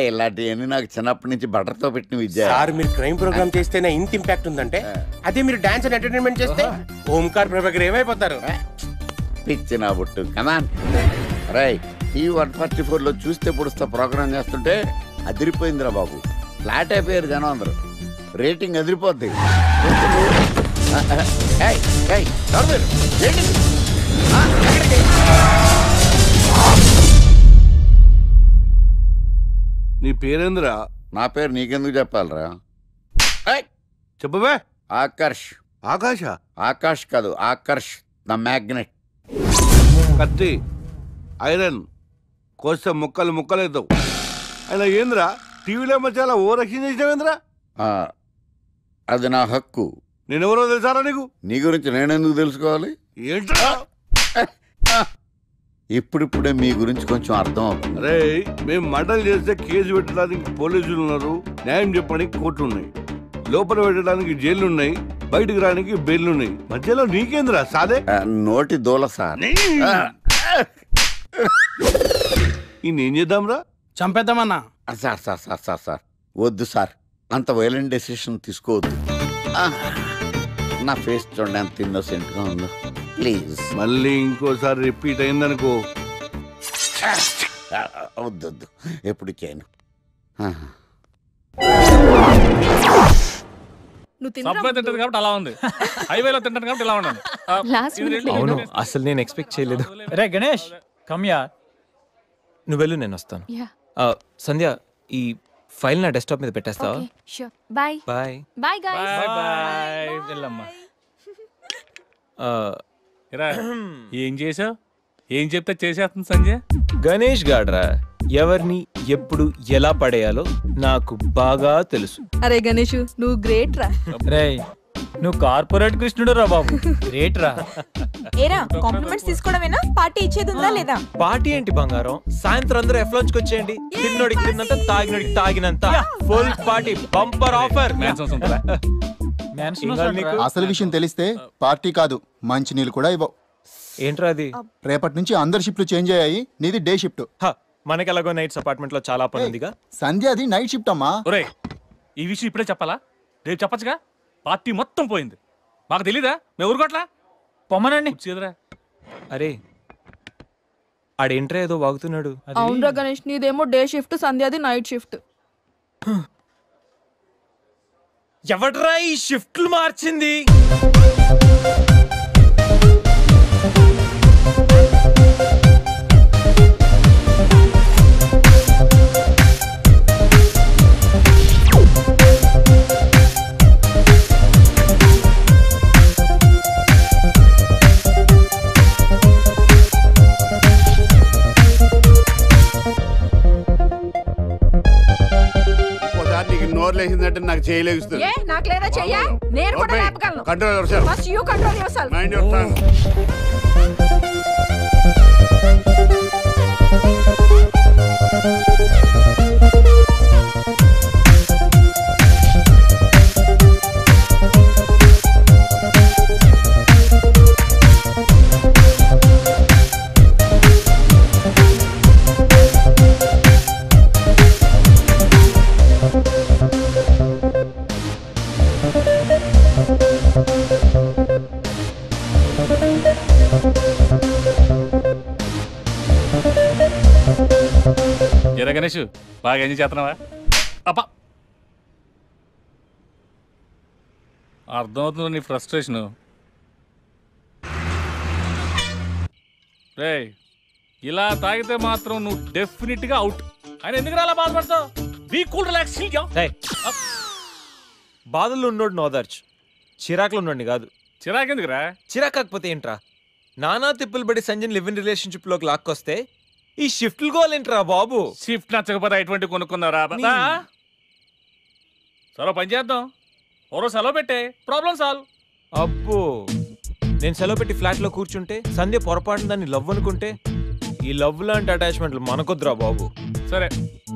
ఇలాంటివన్నీ నాకు చిన్నప్పటి నుంచి బట్టర్తో పెట్టిన విద్య. సార్ మీరు క్రైమ్ ప్రోగ్రామ్ చేస్తేనే ఇంత ఇంపాక్ట్ ఉందంటే అదే మీరు డాన్స్ అండ్ ఎంటర్టైన్మెంట్ చేస్తే ఓంకార్ ప్రభాకర్ ఏమైపోతారు? పిచ్చి నా బుట్టు. కమాన్ రై. ఈ 144లో చూస్తే పొడుస్తా ప్రోగ్రామ్ చేస్తుంటే అదిరిపోయిందిరా బాబు. ఫ్లాట్ అయిపోయారు జనం అందరూ. రేటింగ్ అదిరిపోద్ది. నీ పేరేంద్రా? నా పేరు నీకెందుకు చెప్పాలరా? చెప్పవే. ఆకర్ష్. ఆకాశ? ఆకాష్ కాదు, ఆకర్ష్ ద మ్యాగ్నెట్. కత్తి, ఐరన్ కోస్తే ముక్కలు ముక్కలేద్దావు. అయినా ఏంద్రా టీవీలో చాలా ఓ రక్షణ చేసినావేంద్రా? అది నా హక్కు. నేనెవరో తెలుసారా నీకు? నీ గురించి నేనెందుకు తెలుసుకోవాలి? ఏంట్రా? ఇప్పుడిప్పుడే మీ గురించి కొంచెం అర్థం అవుతుంది. అరే మేము మర్డర్ చేస్తే కేసు పెట్టడానికి పోలీసులు ఉన్నారు, న్యాయం చెప్పడానికి కోర్టు ఉన్నాయి, లోపల పెట్టడానికి జైలు ఉన్నాయి, బయటకు రానికి బెయిల్ ఉన్నాయి. మధ్యలో నీకేంద్రా సాదే? నోటి దూల సార్. ఏం చేద్దాంరా? చంపేద్దామన్నా. Sir sir sir sir sir వద్దు సార్, అంత వైలెంట్ డెసిషన్ తీసుకోవద్దు. నా ఫేస్ చూడండి ఎంత ఇన్నోసెంట్గా ఉందో. ప్లీజ్. మళ్ళీ ఇంకోసారి రిపీట్ అయిందనుకో. వద్దొద్దు, ఎప్పుడు చేయను. సబ్వే తింటది కాబట్టి అలా ఉంది, హైవేలో తింటాను కాబట్టి ఇలా ఉన్నాను. అవును, అసలు నేను ఎక్స్పెక్ట్ చేయలేదు. రే గణేష్ కమ్యా. నువ్వు వెళ్ళు, నేను వస్తాను. సంధ్య, ఈ ఫైల్ నా డెస్క్టాప్ మీద పెట్టేస్తావా? Bye bye bye guys. Bye. వెళ్ళమ్మా. ఏం చేసావు? ఏం చెప్తే చేసేస్తుంది సంజయ్. గణేష్ గాడ్రా ఎవరిని ఎప్పుడు ఎలా పడేయాలో నాకు బాగా తెలుసు. అరే గణేష్, నువ్వు గ్రేట్ రా. రే నువ్వు కార్పొరేట్ కృష్ణుడు రా బాబు, గ్రేట్ రా. ఏరా కాంప్లిమెంట్స్ తీసుకోవడమేనా, పార్టీ ఇచ్చేది ఉందా లేదా? పార్టీ ఏంటి బంగారం, సాయంత్రం అందరూ ఎఫ్లోంచ్కి వచ్చేయండి. తిన్నోడికి తిన్నంత, తాగినోడికి తాగినంత, ఫుల్ పార్టీ, బంపర్ ఆఫర్. అసలు విషయం తెలిస్తే పార్టీ కాదు మంచి నీళ్ళు కూడా ఇవ్వవు. ఏంట్రా అది? రేపటి నుంచి అందరి షిఫ్ట్లు చేంజ్ అయ్యాయి, నీది డే షిఫ్ట్. మనకి ఎలాగో నైట్స్ అపార్ట్మెంట్ లో చాలా పని ఉందిగా. సంధ్య అది నైట్ షిఫ్ట్ అమ్మా. ఒరే ఈ విషయం ఇప్పుడే చెప్పాలా? రేపు చెప్పచ్చుగా. పార్టీ మొత్తం పోయింది, మాకు తెలీదా? మేము ఊరుకోట్లా. పొమ్మనండి. అరే ఆడేంట్రా ఏదో వాగుతున్నాడు. అవునరా గణేష్, నీదేమో డే షిఫ్ట్, సంధ్యాది నైట్ షిఫ్ట్. ఎవడ్రా ఈ షిఫ్ట్లు మార్చింది? లేచిందంటే నాకు చేయలేస్తుంది. నాకు లేదా చెయ్యా, నేను కూడా లేపగలను. Control yourself. First you control yourself. Mind your tongue. ఎరా గణేష్, బాగా ఎంజాయ్ చేస్తున్నావా? అబ్బా అర్థమవుతుంది నీ ఫ్రస్ట్రేషన్. రే ఇలా తాగితే మాత్రం నువ్వు డెఫినెట్ గా అవుట్. ఆయన ఎందుకు అలా బాధపడతావు? Be cool, relax. బాధల్లో ఉన్నోడు నోదార్చు, చిరాకులో ఉన్నోడిని కాదు. చిరాకెందుకురా? చిరాకు కాకపోతే ఏంట్రా? నానా తిప్పులు పడి సంజయ్ లివ్ ఇన్ రిలేషన్షిప్ లోకి లాక్కొస్తే ఈ షిఫ్ట్లు గోలేంట్రా బాబు? షిఫ్ట్ నచ్చకపోతే ఎటువంటి కొనుక్కున్నారా? సరే పని చేద్దాం, ఓరో సెలవు పెట్టే, ప్రాబ్లం సాల్వ్. అబ్బో, నేను సెలవు పెట్టి ఫ్లాట్ లో కూర్చుంటే సంధ్య పొరపాటున దాన్ని లవ్ అనుకుంటే ఈ లవ్ లాంటి అటాచ్మెంట్లు మనకొద్దురా బాబు. సరే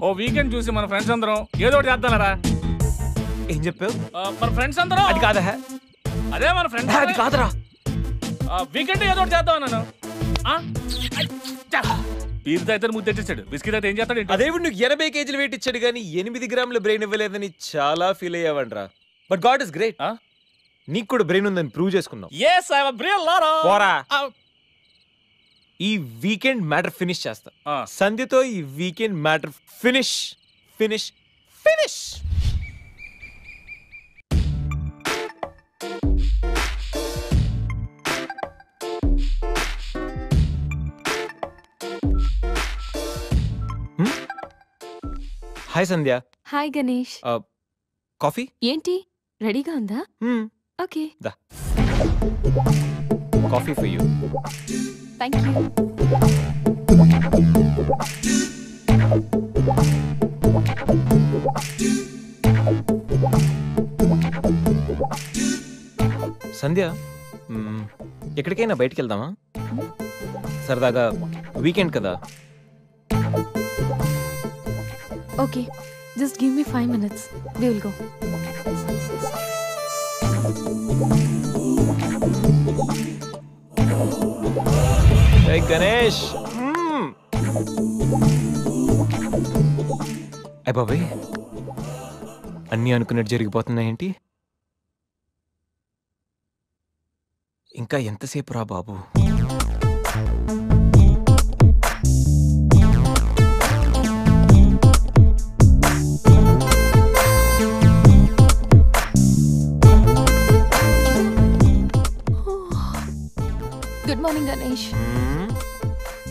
ఓ వీకెండ్ చూసి మన ఫ్రెండ్స్ అందరం ఏదో ఒకటి చేద్దాంరా. ఏం చెప్పావు? మన ఫ్రెండ్స్ అందరం. అది కాదా? అదే మన ఫ్రెండ్స్. అది కాదురా, వీకెండ్ ఏదో ఒకటి చేద్దాం అన్నాను. బీర్ అయితే ముద్దు తెచ్చాడు, బిస్కెట్ అయితే ఏం చేస్తాడు? అదేవిడు నువ్వు 80 కేజీలు వెయిట్ ఇచ్చాడు కానీ 8 గ్రాముల బ్రెయిన్ ఇవ్వలేదని చాలా ఫీల్ అయ్యావంట్రా. బట్ గాడ్ ఇస్ గ్రేట్, నీకు కూడా బ్రెయిన్ ఉందని ప్రూవ్ చేసుకున్నావు. ఈ వీకెండ్ మ్యాటర్ ఫినిష్ చేస్తా. సంధ్యతో ఈ weekend matter finish finish finish. Hi Sandhya. Hi Ganesh. Coffee ఏంటి రెడీగా ఉందా? ఓకే, దా coffee for you. Thank you. Sandhya, ఎక్కడికైనా బయటికి వెళ్దామా? సరదాగా వీకెండ్ కదా. Okay, just give me 5 minutes. We will go. Hey Ganesh. అయ్ బాబాయ్, అన్నీ అనుకున్నట్టు జరిగిపోతున్నాయేంటి? ఇంకా ఎంతసేపు రా బాబు? Good morning Ganesh.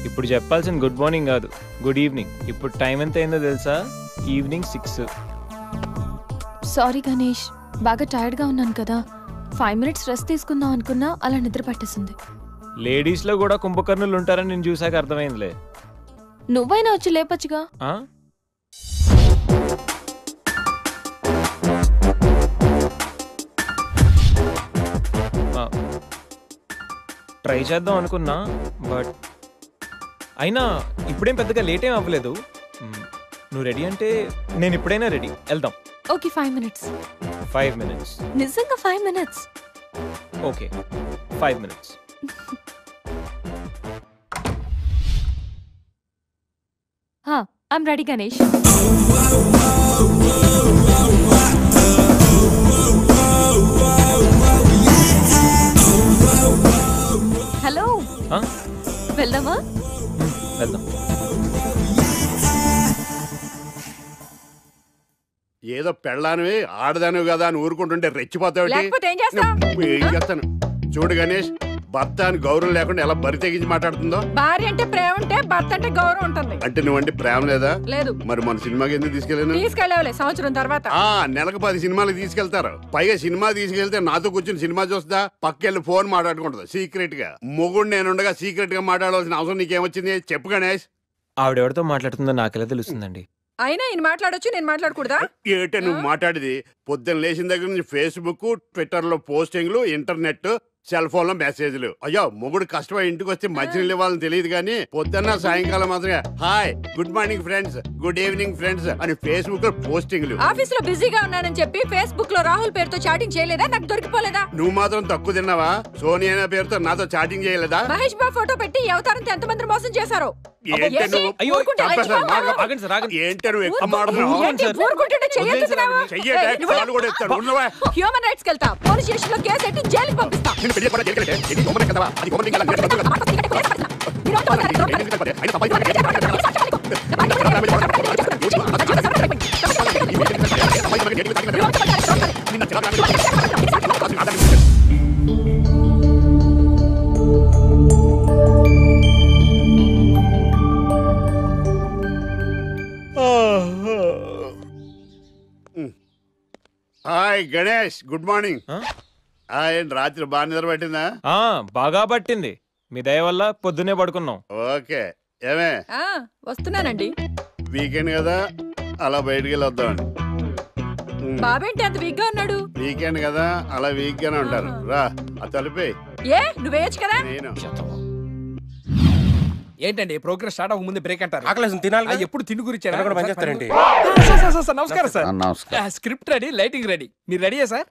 ఇప్పుడు చెప్పాల్సిన గుడ్ మార్నింగ్ కాదు, గుడ్ ఈవినింగ్. ఇప్పుడు టైం ఎంత అయిందో తెలుసా? ఈవినింగ్ 6. సారీ గణేష్, బాగా టైర్డ్గా ఉన్నాను కదా. 5 minutes రెస్ట్ తీసుకుందాం అనుకున్నా, అలా నిద్ర పట్టేసింది. లేడీస్ లో కూడా కుంభకర్ణులు ఉంటారని నేను చూసాక అర్థమైందిలే. నువ్వైనా వచ్చి లేపచ్చుగా. ట్రై చేద్దాం అనుకున్నా, బట్ అయినా ఇప్పుడేం పెద్దగా లేట్ ఏం అవ్వలేదు. నువ్వు రెడీ అంటే నేను ఇప్పుడైనా రెడీ, వెళ్దాం. Okay, 5 minutes. 5 minutes? నిజంగా 5 minutes? Okay, 5 minutes. I'm ready Ganesh. Hello, వెళ్దామా? వెళ్దాం. ఏదో పెళ్ళానివి ఆడదానివి కదా అని ఊరుకుంటుంటే రెచ్చిపోతావు. ఏం చేస్తాను చూడు గణేష్, భర్త అని గౌరవం లేకుండా ఎలా బరి తెగించి మాట్లాడుతుందో. భార్య అంటే ప్రేమ ఉంటే భర్త అంటే గౌరవం ఉంటుంది. అంటే నువ్వంటే ప్రేమ లేదా? లేదు. మరి మన సినిమాకి ఎందుకు తీసుకెళ్ళాను? తీసుకెళ్ళవలే, సంవత్సరం తర్వాత. నెలకు 10 సినిమాలకు తీసుకెళ్తారు. పైగా సినిమా తీసుకెళ్తే నాతో కూర్చుని సినిమా చూస్తా, పక్కెళ్ళి ఫోన్ మాట్లాడుకుంటుంది సీక్రెట్ గా. మొగుడు నేనుండగా సీక్రెట్ గా మాట్లాడాల్సిన అవసరం నీకేమొచ్చింది చెప్పు గణేష్. ఆవిడెవరితో మాట్లాడుతుందో నాకెలా తెలుస్తుందండి? అయినా ఈయన మాట్లాడొచ్చు, నేను మాట్లాడకూడదా? ఏటే నువ్వు మాట్లాడేది? పొద్దున్న లేచిన దగ్గర నుంచి ఫేస్బుక్, ట్విట్టర్ లో పోస్టింగ్లు, ఇంటర్నెట్, సెల్ ఫోన్ లో మెసేజ్లు. అయ్యో మొగుడు కష్టమై ఇంటికి వస్తే మంచినీళ్ళు ఇవ్వాలని తెలియదు కానీ పొద్దున్న సాయంకాలం మాత్రమే hi, good morning friends, good evening friends అని ఫేస్బుక్ లో పోస్టింగ్లు. ఆఫీస్ లో బిజీగా ఉన్నానని చెప్పి ఫేస్బుక్ లో రాహుల్ పేరుతో చాటింగ్ చేయలేదా? నాకు దొరికిపోలేదా? నువ్వు మాత్రం తక్కువ తిన్నావా? సోనియా పేరుతో నాతో చాటింగ్ చేయలేదా? మహేష్ బాబు ఫోటో పెట్టి అవతారంతో ఎంతమంది మోసం చేశారు. ఏంటే నువ్వు ఎక్కువ మాట్లాడుతున్నావు? హ్యూమన్ రైట్స్ కెళ్తా, పోలీస్ స్టేషన్ లో కేసు ఎట్టి జైలుకి పంపిస్తా. Hi Ganesh, good morning. ఏంటి రాత్రి బాగా నిద్ర పట్టిందా? బాగా పట్టింది. మీ దయ వల్ల పొద్దునే పడుకున్నాం. ఓకే. ఏమే వస్తున్నానండి. వీకెండ్ కదా, అలా బయటికి వెళ్ళి వద్దామండి. బాబేంటి అంత వీక్ గా ఉన్నాడు? వీకెండ్ కదా, అలా వీక్ గానే ఉంటారు. రా, ఆ తలిపే. నువ్వేయచ్చు కదా. నేను ఏంటండి ప్రోగ్రెస్ స్టార్ట్ అవ్వక ముందే బ్రేక్ అంటారు? ఆకలేసం తినాలి. ఎప్పుడు తిండి గురించి పని చేస్తారండి. నమస్కారం sir. Script ready, lighting ready. మీరు రెడీయా సార్?